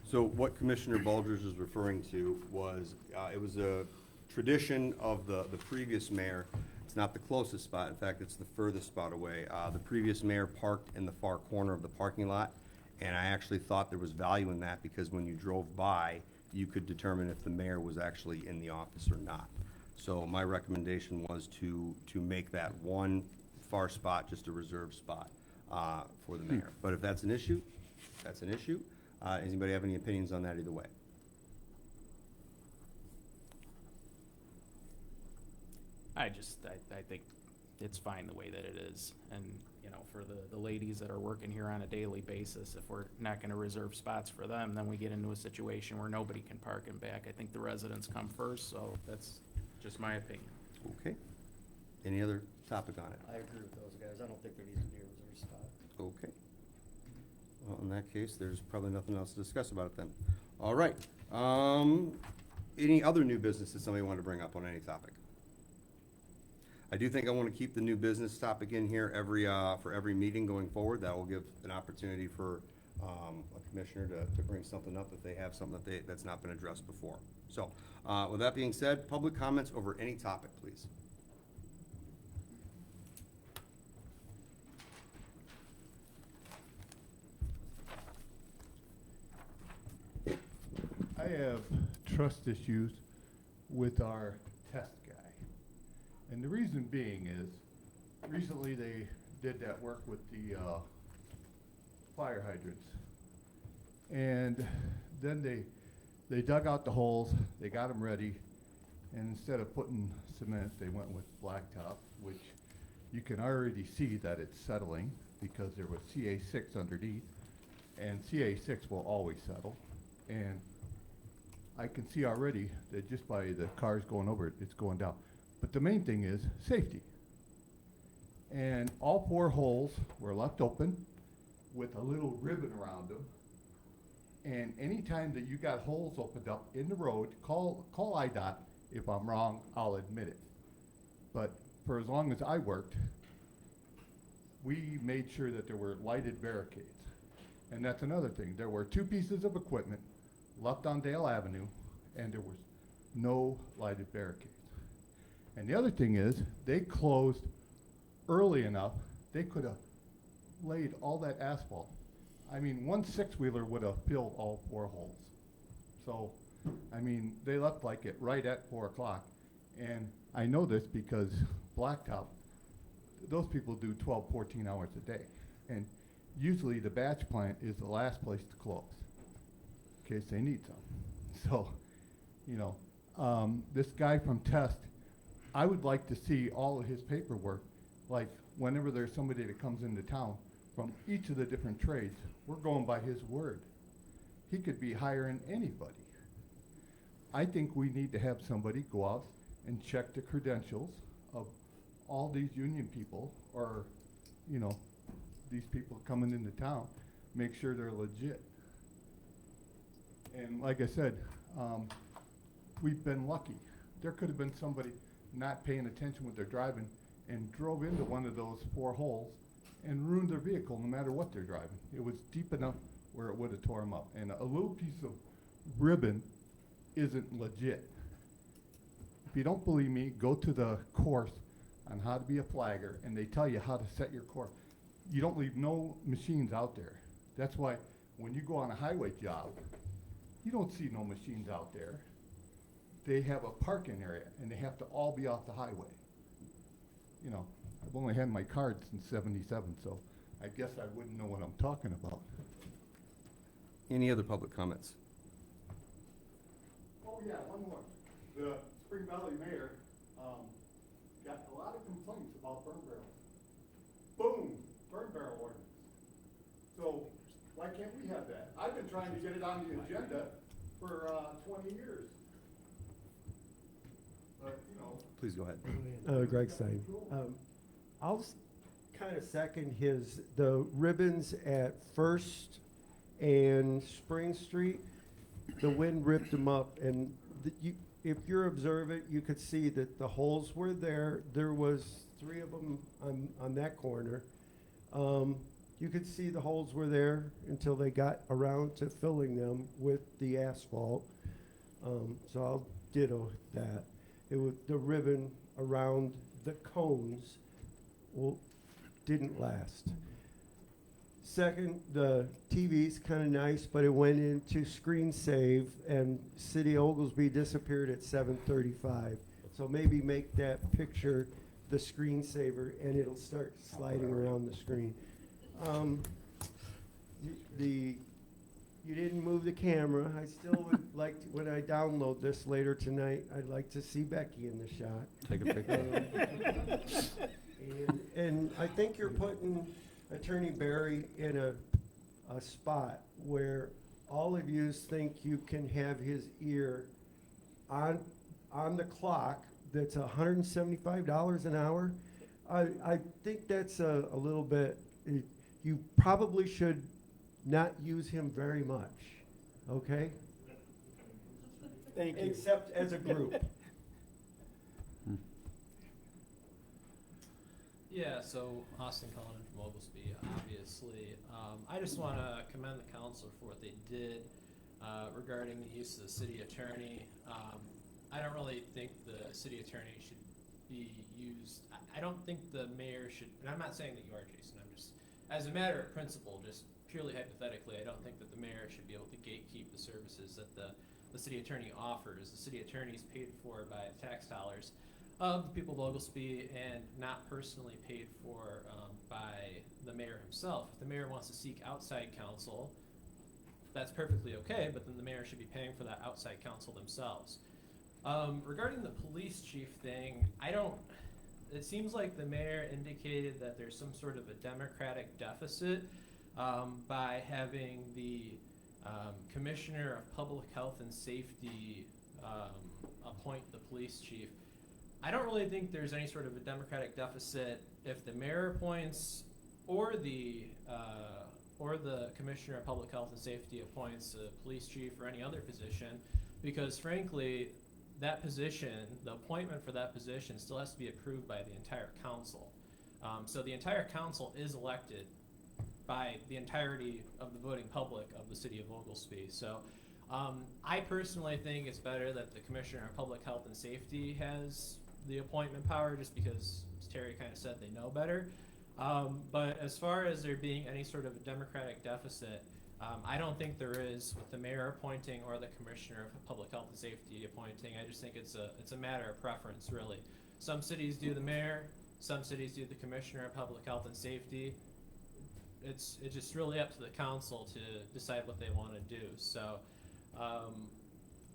So what Commissioner Baldridge is referring to was, it was a tradition of the previous mayor. It's not the closest spot, in fact, it's the furthest spot away. The previous mayor parked in the far corner of the parking lot, and I actually thought there was value in that because when you drove by, you could determine if the mayor was actually in the office or not. So my recommendation was to make that one far spot just a reserved spot for the mayor. But if that's an issue, that's an issue. Does anybody have any opinions on that either way? I think it's fine the way that it is. And, you know, for the ladies that are working here on a daily basis, if we're not gonna reserve spots for them, then we get into a situation where nobody can park in back. I think the residents come first, so that's just my opinion. Okay. Any other topic on it? I agree with those guys. I don't think there needs to be a reserved spot. Okay. Well, in that case, there's probably nothing else to discuss about it then. All right. Any other new business that somebody wanted to bring up on any topic? I do think I want to keep the new business topic in here for every meeting going forward. That will give an opportunity for a commissioner to bring something up if they have something that's not been addressed before. So, with that being said, public comments over any topic, please. I have trust issues with our test guy. And the reason being is, recently they did that work with the fire hydrants. And then they dug out the holes, they got them ready, and instead of putting cement, they went with blacktop, which you can already see that it's settling because there was CA6 underneath, and CA6 will always settle. And I can see already that just by the cars going over it, it's going down. But the main thing is safety. And all 4 holes were left open with a little ribbon around them. And anytime that you got holes opened up in the road, call IDOT. If I'm wrong, I'll admit it. But for as long as I worked, we made sure that there were lighted barricades. And that's another thing. There were 2 pieces of equipment left on Dale Avenue, and there was no lighted barricades. And the other thing is, they closed early enough, they could have laid all that asphalt. I mean, one 6-wheeler would have filled all 4 holes. So, I mean, they left like it right at 4 o'clock. And I know this because Blacktop, those people do 12, 14 hours a day. And usually the batch plant is the last place to close in case they need some. So, you know, this guy from Test, I would like to see all of his paperwork, like whenever there's somebody that comes into town from each of the different trades, we're going by his word. He could be hiring anybody. I think we need to have somebody go out and check the credentials of all these union people, or, you know, these people coming into town, make sure they're legit. And like I said, we've been lucky. There could have been somebody not paying attention with their driving and drove into one of those 4 holes and ruined their vehicle no matter what they're driving. It was deep enough where it would have tore them up. And a little piece of ribbon isn't legit. If you don't believe me, go to the course on how to be a flagger, and they tell you how to set your course. You don't leave no machines out there. That's why when you go on a highway job, you don't see no machines out there. They have a parking area, and they have to all be off the highway. You know, I've only had my card since '77, so I guess I wouldn't know what I'm talking about. Any other public comments? Oh yeah, one more. The Spring Valley mayor got a lot of complaints about burn barrels. Boom, burn barrel ordinance. So why can't we have that? I've been trying to get it on the agenda for 20 years. But, you know. Please go ahead. Greg Stein. I'll kind of second the ribbons at First and Spring Street. The wind ripped them up, and if you're observant, you could see that the holes were there. There was 3 of them on that corner. You could see the holes were there until they got around to filling them with the asphalt. So I'll ditto that. The ribbon around the cones didn't last. Second, the TV's kind of nice, but it went into screen save, and City Oglesby disappeared at 7:35. So maybe make that picture the screensaver, and it'll start sliding around the screen. You didn't move the camera. I still would like to, when I download this later tonight, I'd like to see Becky in the shot. Take a picture. And I think you're putting Attorney Barry in a spot where all of you think you can have his ear on the clock. That's $175 an hour. I think that's a little bit, you probably should not use him very much, okay? Thank you. Except as a group. Yeah, so Austin Cullen from Oglesby, obviously. I just want to commend the council for what they did regarding the use of the city attorney. I don't really think the city attorney should be used. I don't think the mayor should, and I'm not saying that you are, Jason, I'm just, as a matter of principle, just purely hypothetically, I don't think that the mayor should be able to gatekeep the services that the city attorney offers. The city attorney is paid for by tax dollars of the people of Oglesby and not personally paid for by the mayor himself. If the mayor wants to seek outside counsel, that's perfectly okay, but then the mayor should be paying for that outside counsel themselves. Regarding the police chief thing, it seems like the mayor indicated that there's some sort of a democratic deficit by having the Commissioner of Public Health and Safety appoint the police chief. I don't really think there's any sort of a democratic deficit if the mayor appoints or the Commissioner of Public Health and Safety appoints a police chief or any other position, because frankly, that position, the appointment for that position still has to be approved by the entire council. So the entire council is elected by the entirety of the voting public of the city of Oglesby. So I personally think it's better that the Commissioner of Public Health and Safety has the appointment power, just because, as Terry kind of said, they know better. But as far as there being any sort of a democratic deficit, I don't think there is with the mayor appointing or the Commissioner of Public Health and Safety appointing. I just think it's a matter of preference, really. Some cities do the mayor, some cities do the Commissioner of Public Health and Safety. It's just really up to the council to decide what they want to do. So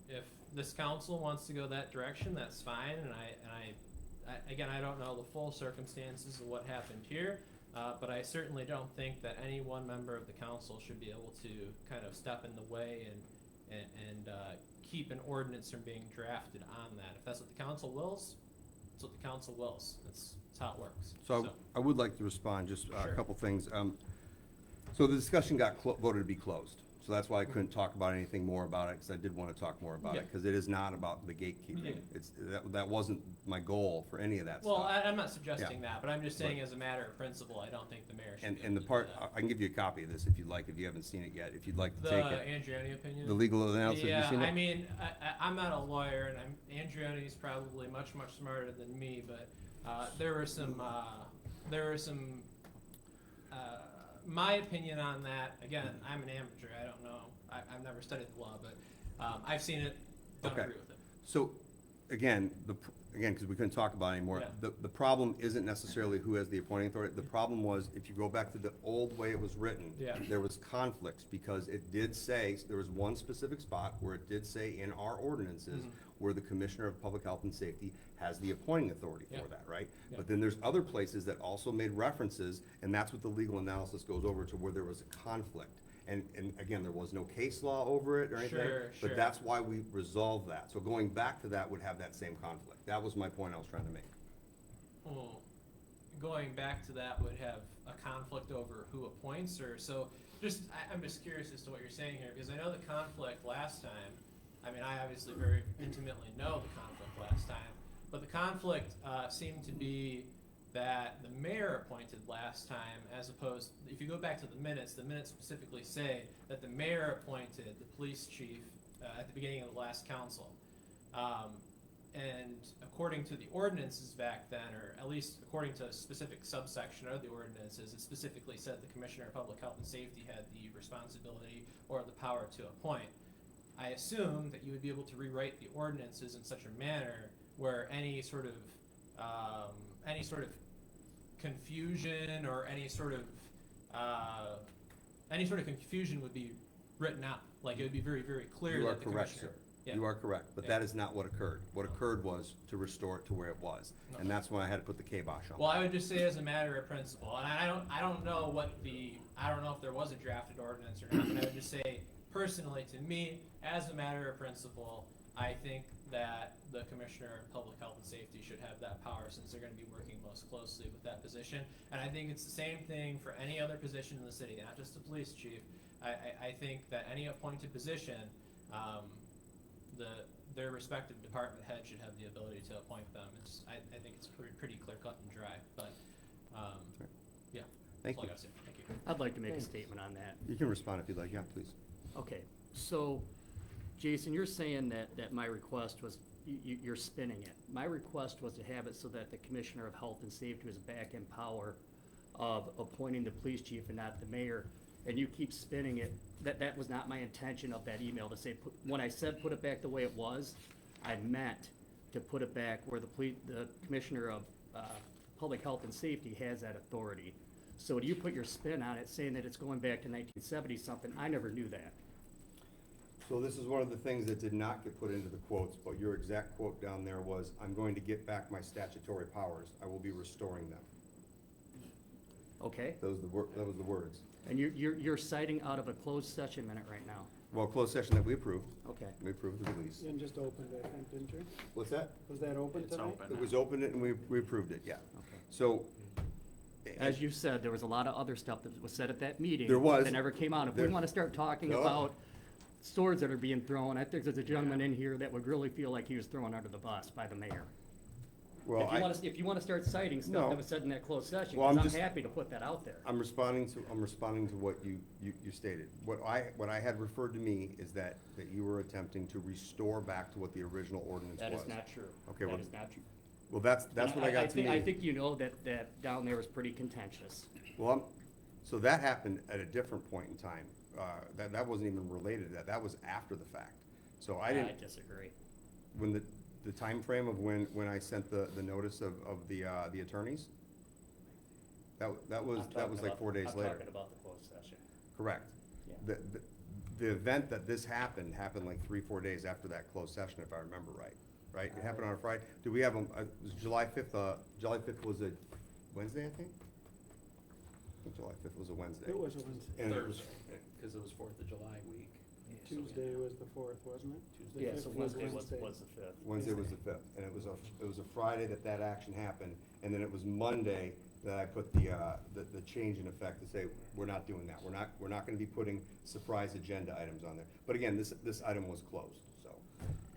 if this council wants to go that direction, that's fine. And again, I don't know the full circumstances of what happened here, but I certainly don't think that any one member of the council should be able to kind of step in the way and keep an ordinance from being drafted on that. If that's what the council wills, that's what the council wills. That's how it works. So I would like to respond, just a Sure. couple things. So the discussion got voted to be closed. So that's why I couldn't talk about anything more about it, because I did want to talk more about it, Yeah. because it is not about the gatekeeping. Yeah. It's, that wasn't my goal for any of that Well, stuff. I'm not suggesting that, but I'm just saying Right. as a matter of principle, I don't think the mayor should be And able the to part, do that. I can give you a copy of this if you'd like, if you haven't seen it yet, if you'd like to The take it. Andriani opinion? The legal analysis, have you seen it? I mean, I'm not a lawyer, and Andriani's probably much smarter than me, but there were some, my opinion on that, again, I'm an amateur, I don't know, I've never studied the law, but I've seen it, don't Okay. agree with it. So, again, because we couldn't talk about it anymore, Yeah. the problem isn't necessarily who has the appointing authority. The problem was, if you go back to the old way it was written, Yeah. there was conflicts, because it did say, there was one specific spot where it did say in our ordinances, where the Commissioner of Public Health and Safety has the appointing authority Yeah. for that, right? Yeah. But then there's other places that also made references, and that's what the legal analysis goes over to, where there was a conflict. And again, there was no case law over it or anything. Sure. But that's why we resolved that. So going back to that would have that same conflict. That was my point I was trying to make. Well, going back to that would have a conflict over who appoints, or, so, I'm just curious as to what you're saying here, because I know the conflict last time, I mean, I obviously very intimately know the conflict last time, but the conflict seemed to be that the mayor appointed last time, as opposed, if you go back to the minutes specifically say that the mayor appointed the police chief at the beginning of the last council. And according to the ordinances back then, or at least according to a specific subsection of the ordinances, it specifically said the Commissioner of Public Health and Safety had the responsibility or the power to appoint. I assume that you would be able to rewrite the ordinances in such a manner where any sort of confusion or any sort of confusion would be written out. Like, it would be very, very clear You are that the correct, commissioner. sir. Yeah. You are correct, but Yeah. that is not what occurred. What occurred was to restore it to where it was. No. And that's when I had to put the kibosh on. Well, I would just say as a matter of principle, and I don't know if there was a drafted ordinance or not, but I would just say personally to me, as a matter of principle, I think that the Commissioner of Public Health and Safety should have that power, since they're gonna be working most closely with that position. And I think it's the same thing for any other position in the city, not just the police chief. I think that any appointed position, their respective department head should have the ability to appoint them. I think it's pretty clear cut and dry, but, yeah. Thank That's all I you. gotta say. Thank you. I'd like to make a statement on that. You can respond if you'd like. Yeah, please. Okay, so, Jason, you're saying that my request was, you're spinning it. My request was to have it so that the Commissioner of Health and Safety was back in power of appointing the police chief and not the mayor, and you keep spinning it. That was not my intention of that email, to say, when I said put it back the way it was, I meant to put it back where the Commissioner of Public Health and Safety has that authority. So you put your spin on it, saying that it's going back to 1970 something. I never knew that. So this is one of the things that did not get put into the quotes, but your exact quote down there was, "I'm going to get back my statutory powers. I will be restoring them." Okay? That was the words. And you're citing out of a closed session minute right now. Well, closed session that we approved. Okay. We approved the release. And just opened, I think, didn't you? What's that? Was that open It's tonight? open. It was opened and we approved it, yeah. Okay. So. As you said, there was a lot of other stuff that was said at that meeting. There was. That never came out. If we There- want to start talking No. about swords that are being thrown, I think there's a gentleman in here that would really feel like he was thrown under the bus by the mayor. Well, If you want to start citing No. stuff that was said in that closed session, Well, I'm because I'm just- happy to put that out there. I'm responding to what you stated. What I had referred to me is that you were attempting to restore back to what the original ordinance was. That is not true. Okay, well, That is not true. Well, that's what I got to me. I think you know that down there was pretty contentious. Well, so that happened at a different point in time. That wasn't even related to that. That was after the fact. So I didn't, disagree. when the timeframe of when I sent the notice of the attorneys, that was like 4 days later. I'm talking about the closed session. Correct. Yeah. The event that this happened like 3-4 days after that closed session, if I remember right. Right? It happened on a Friday. Do we have, it was July 5th, July 5th was a Wednesday, I think? I think July 5th was a Wednesday. It was a Wednesday. And it was, Thursday, because it was 4th of July week. Tuesday was the 4th, wasn't it? The Yeah, 5th so was Wednesday was Wednesday. the 5th. Wednesday was the 5th, and it was a Friday that action happened, and then it was Monday that I put the change in effect to say, we're not doing that. We're not gonna be putting surprise agenda items on there. But again, this item was closed, so,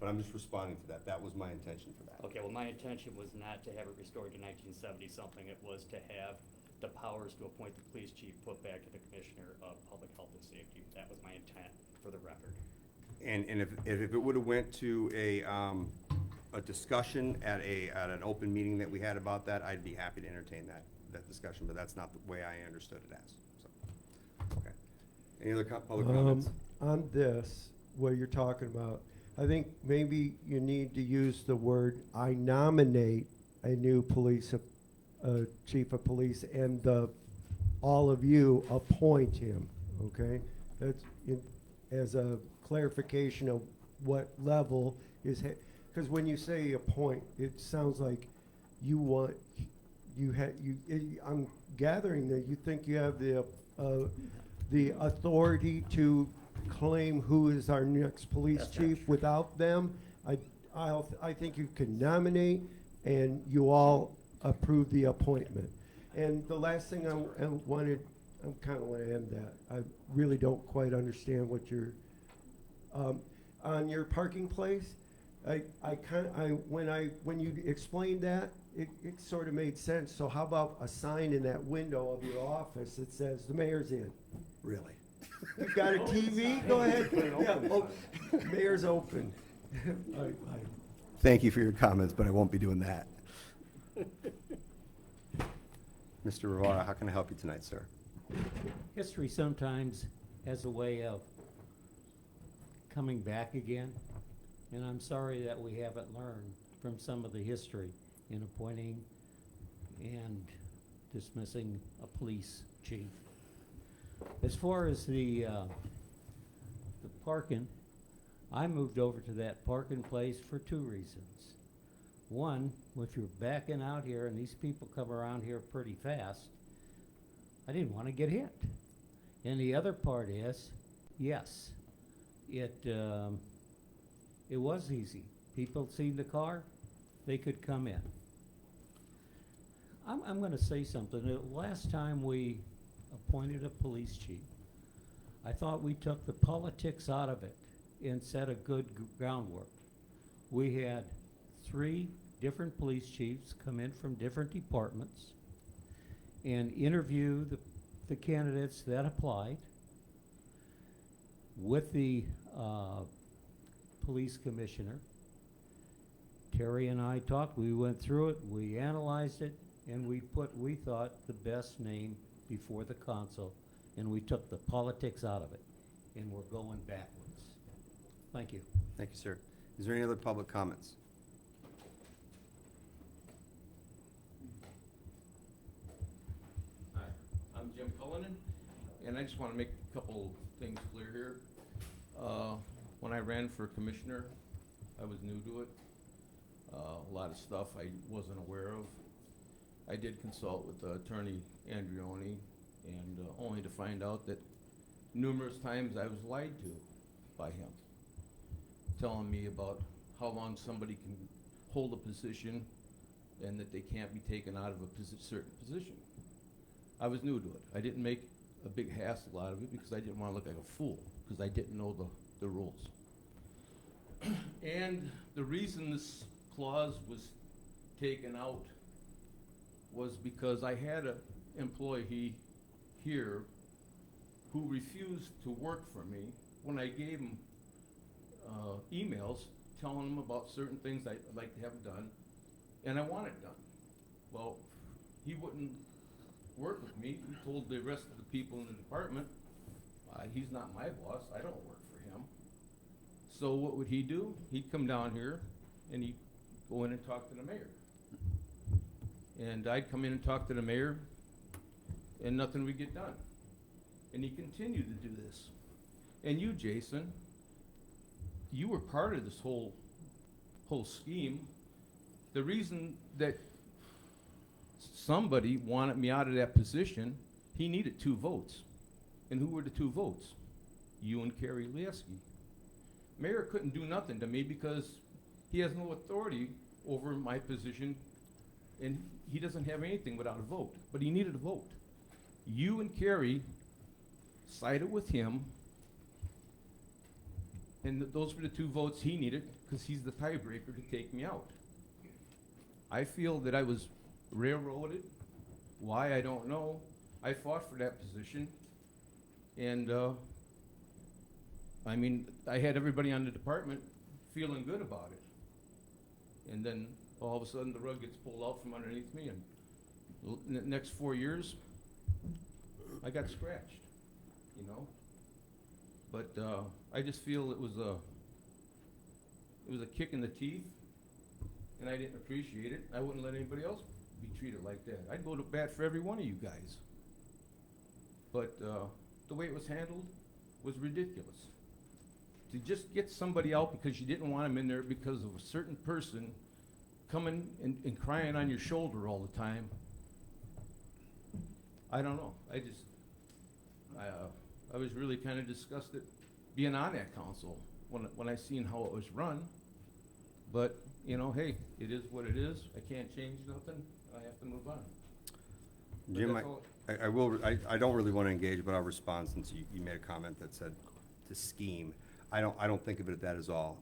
but I'm just responding to that. That was my intention for that. Okay, well, my intention was not to have it restored to 1970 something. It was to have the powers to appoint the police chief put back to the Commissioner of Public Health and Safety. That was my intent, for the record. And if it would've went to a discussion at an open meeting that we had about that, I'd be happy to entertain that discussion, but that's not the way I understood it as, so. Okay. Any other public comments? On this, what you're talking about, I think maybe you need to use the word, "I nominate a new chief of police," and all of you appoint him, okay? That's as a clarification of what level is, because when you say appoint, it sounds like you want, I'm gathering that you think you have the authority to claim who is our next police That's not chief true. without them. I think you can nominate, and you all approve the appointment. And the last thing I kind of want to end that. I really don't quite understand what you're, on your parking place, when you explained that, it sort of made sense. So how about a sign in that window of your office that says, "The mayor's in"? Really? You've got a TV? Go ahead. Yeah, mayor's open. Thank you for your comments, but I won't be doing that. Mr. Rivera, how can I help you tonight, sir? History sometimes has a way of coming back again, and I'm sorry that we haven't learned from some of the history in appointing and dismissing a police chief. As far as the parking, I moved over to that parking place for 2 reasons. One, if you're backing out here and these people come around here pretty fast, I didn't want to get hit. And the other part is, yes, it was easy. People seen the car, they could come in. I'm going to say something. The last time we appointed a police chief, I thought we took the politics out of it and set a good groundwork. We had 3 different police chiefs come in from different departments and interview the candidates that applied with the police commissioner. Terry and I talked, we went through it, we analyzed it, and we thought, the best name before the council, and we took the politics out of it, and we're going backwards. Thank you. Thank you, sir. Is there any other public comments? Hi, I'm Jim Cullinan, and I just want to make a couple things clear here. when I ran for commissioner, I was new to it. A lot of stuff I wasn't aware of. I did consult with Attorney Andreoni, and only to find out that numerous times I was lied to by him, telling me about how long somebody can hold a position and that they can't be taken out of a certain position. I was new to it. I didn't make a big hassle out of it because I didn't want to look like a fool, because I didn't know the rules. And the reason this clause was taken out was because I had an employee here who refused to work for me when I gave him emails telling him about certain things I'd like to have done, and I want it done. Well, he wouldn't work with me. He told the rest of the people in the department, he's not my boss, I don't work for him. So what would he do? He'd come down here and he'd go in and talk to the mayor. And I'd come in and talk to the mayor, and nothing would get done. And he continued to do this. And you, Jason, you were part of this whole scheme. The reason that somebody wanted me out of that position, he needed 2 votes. And who were the 2 votes? You and Carrie Lieske. Mayor couldn't do nothing to me because he has no authority over my position, and he doesn't have anything without a vote. But he needed a vote. You and Carrie sided with him, and those were the 2 votes he needed because he's the tiebreaker to take me out. I feel that I was railroaded. Why, I don't know. I fought for that position, and I mean, I had everybody on the department feeling good about it. And then all of a sudden the rug gets pulled out from underneath me, and the next 4 years, I got scratched, you know? But I just feel it was a kick in the teeth, and I didn't appreciate it. I wouldn't let anybody else be treated like that. I'd go to bat for every one of you guys. But the way it was handled was ridiculous. To just get somebody out because you didn't want him in there because of a certain person coming and crying on your shoulder all the time, I don't know. I was really kind of disgusted being on that council when I seen how it was run. But, you know, hey, it is what it is. I can't change nothing. I have to move on. But Jim, that's all. I don't really want to engage, but I'll respond since you made a comment that said to scheme. I don't think of it that as all,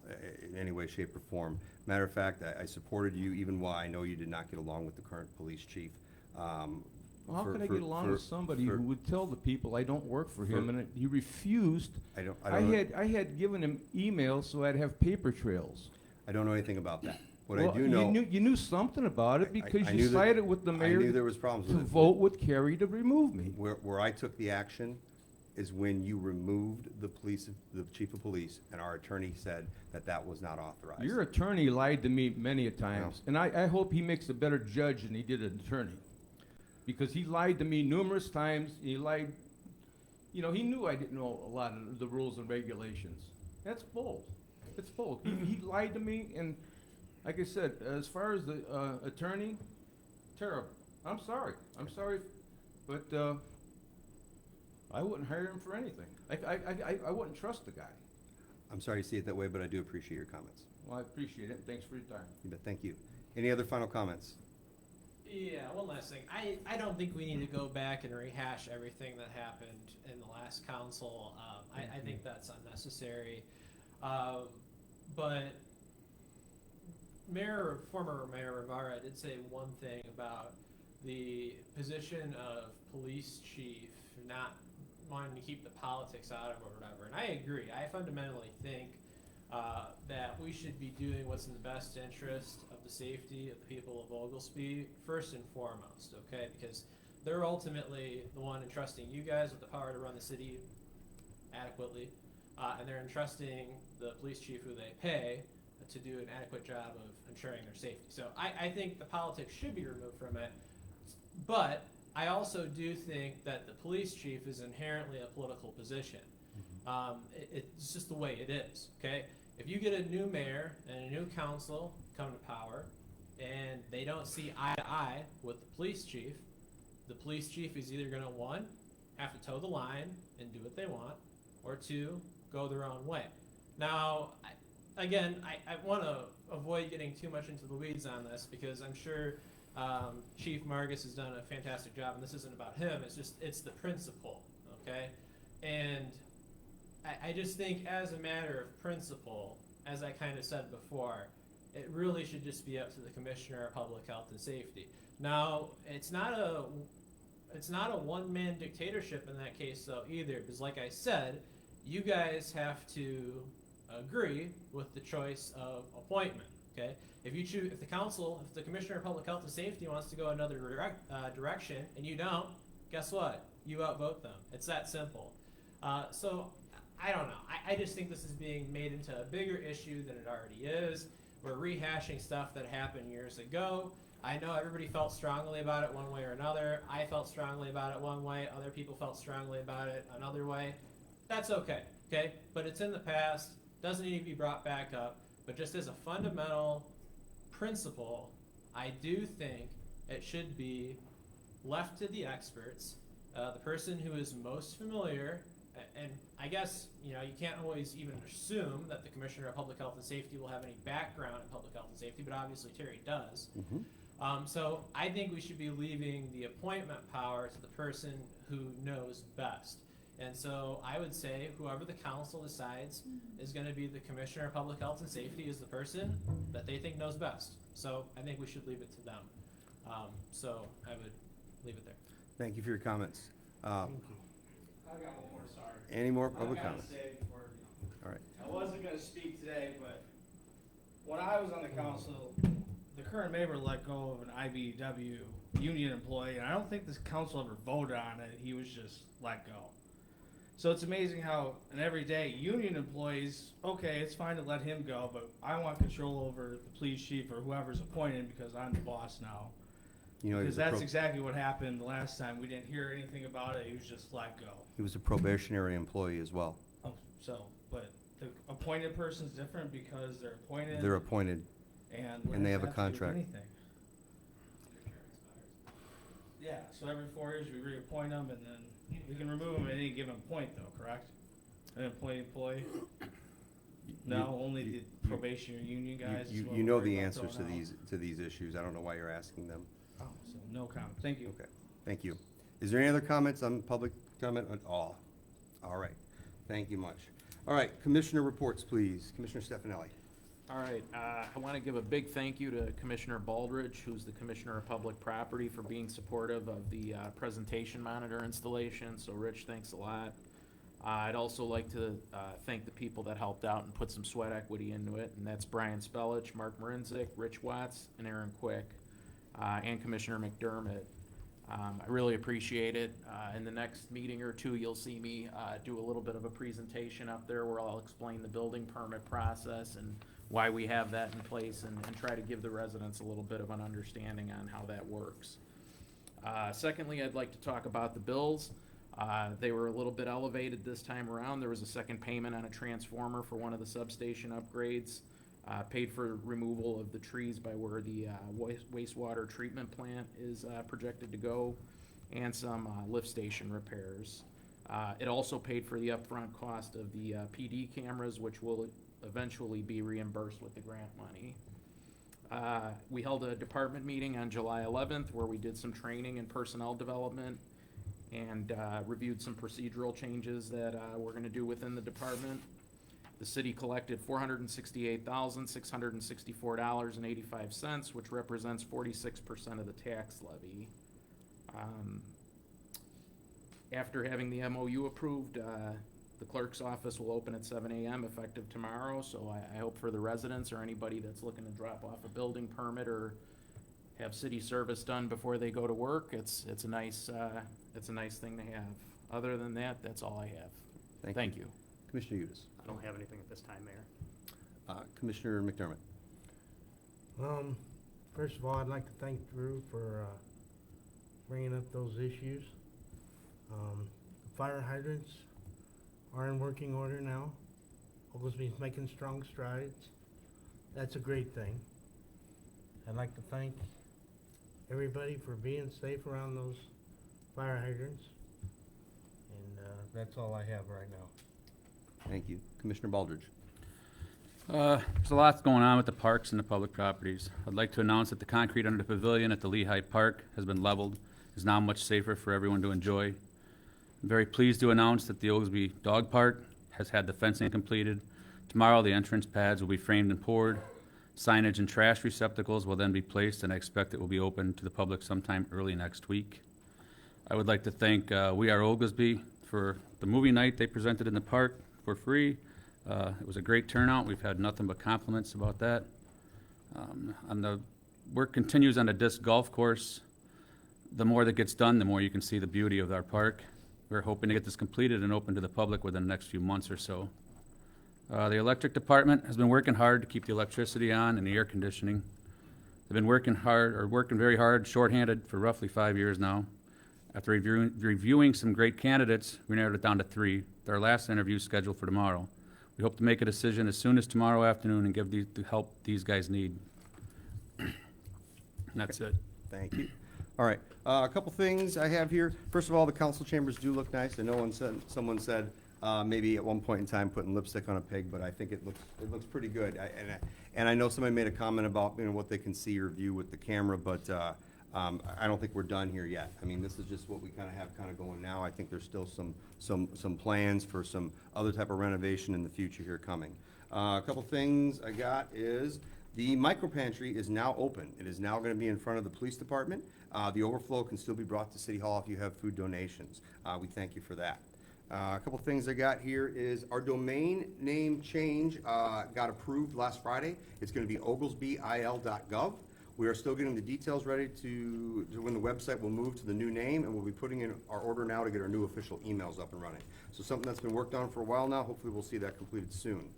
in any way, shape, or form. Matter of fact, I supported you even while I know you did not get along with the current police chief. Well, how can I get along with somebody who would tell the people I don't work for him, and he refused? I had given him emails so I'd have paper trails. I don't know anything about that. What Well, I do know. You knew something about it because I you knew that- sided with the mayor I knew there was problems to with it. vote with Kerry to remove me. Where I took the action is when you removed the chief of police, and our attorney said that that was not authorized. Your attorney lied to me many a times, and I hope he makes a better judge than he did an attorney. Because he lied to me numerous times, he lied, you know, he knew I didn't know a lot of the rules and regulations. That's bold. It's bold. He lied to me, and like I said, as far as the attorney, terrible. I'm sorry, but I wouldn't hire him for anything. I wouldn't trust the guy. I'm sorry you see it that way, but I do appreciate your comments. Well, I appreciate it, and thanks for your time. You bet. Thank you. Any other final comments? Yeah, one last thing. I don't think we need to go back and rehash everything that happened in the last council. I think that's unnecessary. But former Mayor Rivera did say one thing about the position of police chief not wanting to keep the politics out of it or whatever. And I agree. I fundamentally think that we should be doing what's in the best interest of the safety of the people of Oglesby first and foremost, okay? Because they're ultimately the one entrusting you guys with the power to run the city adequately, and they're entrusting the police chief who they pay to do an adequate job of ensuring their safety. So I think the politics should be removed from it, but I also do think that the police chief is inherently a political position. It's just the way it is, okay? If you get a new mayor and a new council come to power, and they don't see eye to eye with the police chief is either gonna, one, have to toe the line and do what they want, or two, go their own way. Now, I want to avoid getting too much into the weeds on this, because I'm sure Chief Margus has done a fantastic job, and this isn't about him, it's the principle, okay? And I just think, as a matter of principle, as I kind of said before, it really should just be up to the Commissioner of Public Health and Safety. Now, it's not a one-man dictatorship in that case, though, either, because like I said, you guys have to agree with the choice of appointment, okay? If the Commissioner of Public Health and Safety wants to go another direction, and you don't, guess what? You outvote them. It's that simple. So, I don't know. I just think this is being made into a bigger issue than it already is. We're rehashing stuff that happened years ago. I know everybody felt strongly about it one way or another. I felt strongly about it one way. Other people felt strongly about it another way. That's okay, okay? But it's in the past. Doesn't need to be brought back up. But just as a fundamental principle, I do think it should be left to the experts, the person who is most familiar. And I guess, you can't always even assume that the Commissioner of Public Health and Safety will have any background in public health and safety, but obviously Terry does. So I think we should be leaving the appointment power to the person who knows best. And so I would say whoever the council decides is going to be the Commissioner of Public Health and Safety is the person that they think knows best. So I think we should leave it to them. So I would leave it there. Thank you for your comments. Thank you. I got one more, sorry. Any more public I gotta comments? say before, All right. I wasn't gonna speak today, but when I was on the council, the current mayor let go of an IBEW union employee, and I don't think this council ever voted on it. He was just let go. So it's amazing how an everyday union employees, okay, it's fine to let him go, but I want control over the police chief or whoever's appointed because I'm the boss now. Because that's exactly what happened the last time. We didn't hear anything about it. He was just let go. He was a probationary employee as well. Oh, but the appointed person's different because they're appointed. They're appointed, and they have a contract. Yeah, so every 4 years we reappoint them, and then we can remove them at any given point, though, correct? An employee? No, only the probationary union guys. is what You we're know worried the about answers to throwing out. these issues. I don't know why you're asking them. Oh, so no comment. Thank you. Okay, thank you. Is there any other comments on public comment at all? All right, thank you much. All right, Commissioner reports, please. Commissioner Stefanelli. All right, I want to give a big thank you to Commissioner Baldridge, who's the Commissioner of Public Property, for being supportive of the presentation monitor installation. So Rich, thanks a lot. I'd also like to thank the people that helped out and put some sweat equity into it, and that's Brian Spelich, Mark Marinzik, Rich Watts, and Aaron Quick, and Commissioner McDermott. I really appreciate it. In the next meeting or two, you'll see me do a little bit of a presentation up there where I'll explain the building permit process and why we have that in place, and try to give the residents a little bit of an understanding on how that works. Secondly, I'd like to talk about the bills. They were a little bit elevated this time around. There was a second payment on a transformer for one of the substation upgrades, paid for removal of the trees by where the wastewater treatment plant is projected to go, and some lift station repairs. It also paid for the upfront cost of the PD cameras, which will eventually be reimbursed with the grant money. We held a department meeting on July 11th where we did some training and personnel development, and reviewed some procedural changes that we're going to do within the department. The city collected $468,664.85, which represents 46% of the tax levy. After having the MOU approved, the clerk's office will open at 7 a.m. effective tomorrow, so I hope for the residents or anybody that's looking to drop off a building permit or have city service done before they go to work, it's a nice thing to have. Other than that, that's all I have. Thank you. Commissioner Udis. I don't have anything at this time, Mayor. Commissioner McDermott. First of all, I'd like to thank Drew for bringing up those issues. Fire hydrants, are in working order now. Oglesby's making strong strides. That's a great thing. I'd like to thank everybody for being safe around those fire hydrants. And that's all I have right now. Thank you. Commissioner Baldridge. There's a lot going on with the parks and the public properties. I'd like to announce that the concrete under the pavilion at the Lehigh Park has been leveled, is now much safer for everyone to enjoy. I'm very pleased to announce that the Oglesby Dog Park has had the fencing completed. Tomorrow, the entrance pads will be framed and poured. Signage and trash receptacles will then be placed, and I expect it will be open to the public sometime early next week. I would like to thank We Are Oglesby for the movie night they presented in the park for free. It was a great turnout. We've had nothing but compliments about that. Work continues on the disc golf course. The more that gets done, the more you can see the beauty of our park. We're hoping to get this completed and open to the public within the next few months or so. The electric department has been working hard to keep the electricity on and the air conditioning. They've been working very hard, shorthanded for roughly 5 years now. After reviewing some great candidates, we narrowed it down to 3. With our last interview scheduled for tomorrow. We hope to make a decision as soon as tomorrow afternoon and give the help these guys need. And that's it. Thank you. All right, a couple things I have here. First of all, the council chambers do look nice. I know someone said maybe at one point in time putting lipstick on a pig, but I think it looks pretty good. And I know somebody made a comment about what they can see or view with the camera, but I don't think we're done here yet. I mean, this is just what we have going now. I think there's still some plans for some other type of renovation in the future here coming. A couple things I got is the micro pantry is now open. It is now going to be in front of the police department. The overflow can still be brought to City Hall if you have food donations. We thank you for that. A couple things I got here is our domain name change got approved last Friday. It's going to be oglesbyil.gov. We are still getting the details ready to when the website will move to the new name, and we'll be putting in our order now to get our new official emails up and running. So something that's been worked on for a while now. Hopefully we'll see that completed soon.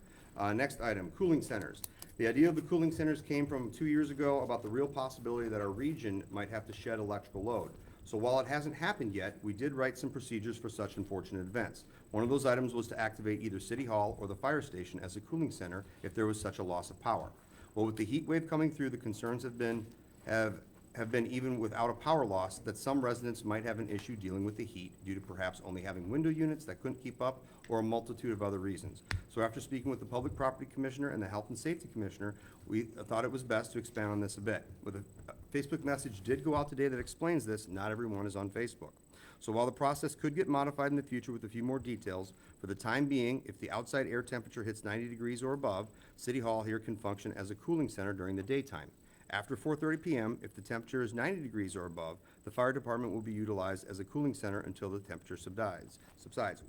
Next item, cooling centers. The idea of the cooling centers came from 2 years ago about the real possibility that our region might have to shed electrical load. So while it hasn't happened yet, we did write some procedures for such unfortunate events. One of those items was to activate either City Hall or the fire station as a cooling center if there was such a loss of power. Well, with the heat wave coming through, the concerns have been even without a power loss that some residents might have an issue dealing with the heat due to perhaps only having window units that couldn't keep up or a multitude of other reasons. So after speaking with the Public Property Commissioner and the Health and Safety Commissioner, we thought it was best to expand on this a bit. With a Facebook message did go out today that explains this. Not everyone is on Facebook. So while the process could get modified in the future with a few more details, for the time being, if the outside air temperature hits 90 degrees or above, City Hall here can function as a cooling center during the daytime. After 4:30 p.m., if the temperature is 90 degrees or above, the fire department will be utilized as a cooling center until the temperature subsides.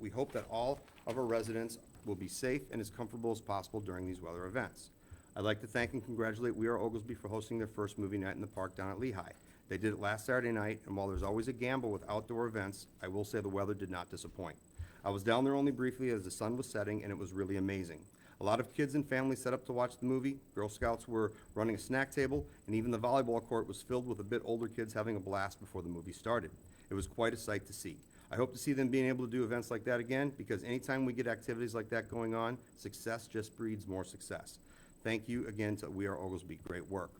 We hope that all of our residents will be safe and as comfortable as possible during these weather events. I'd like to thank and congratulate We Are Oglesby for hosting their first movie night in the park down at Lehigh. They did it last Saturday night, and while there's always a gamble with outdoor events, I will say the weather did not disappoint. I was down there only briefly as the sun was setting, and it was really amazing. A lot of kids and families set up to watch the movie. Girl Scouts were running a snack table, and even the volleyball court was filled with a bit older kids having a blast before the movie started. It was quite a sight to see. I hope to see them being able to do events like that again, because anytime we get activities like that going on, success just breeds more success. Thank you again to We Are Oglesby. Great work.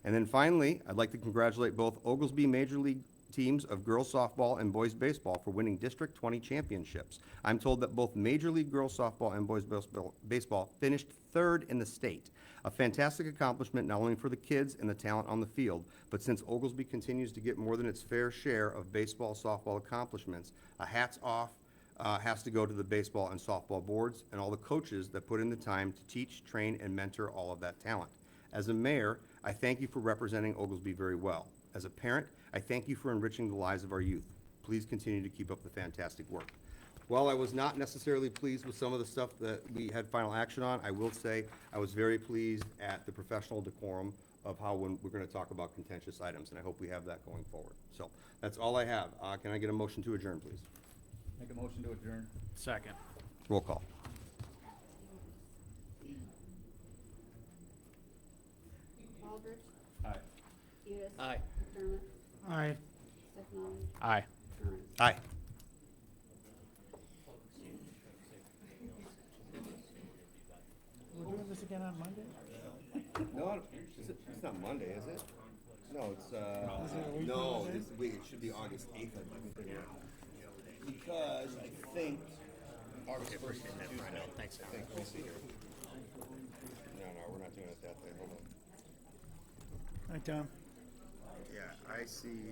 And then finally, I'd like to congratulate both Oglesby Major League teams of girls softball and boys baseball for winning District 20 championships. I'm told that both Major League girls softball and boys baseball finished third in the state. A fantastic accomplishment not only for the kids and the talent on the field, but since Oglesby continues to get more than its fair share of baseball softball accomplishments, a hats off has to go to the baseball and softball boards and all the coaches that put in the time to teach, train, and mentor all of that talent. As a mayor, I thank you for representing Oglesby very well. As a parent, I thank you for enriching the lives of our youth. Please continue to keep up the fantastic work. While I was not necessarily pleased with some of the stuff that we had final action on, I will say I was very pleased at the professional decorum of how when we're going to talk about contentious items, and I hope we have that going forward. So that's all I have. Can I get a motion to adjourn, please? Make a motion to adjourn. Second. Roll call. Baldridge. Aye. Udis. Aye. McDermott. Aye. Stefani. Aye. Curran. Aye. on Monday? No, it's not Monday, is it? No, it's, Is it a week no, Monday? it should be August 8th, I think. Because I think August 1st is Tuesday. Thanks. I think, let me see here. No, we're not doing it that day, hold on. Hi, Tom. Yeah, I see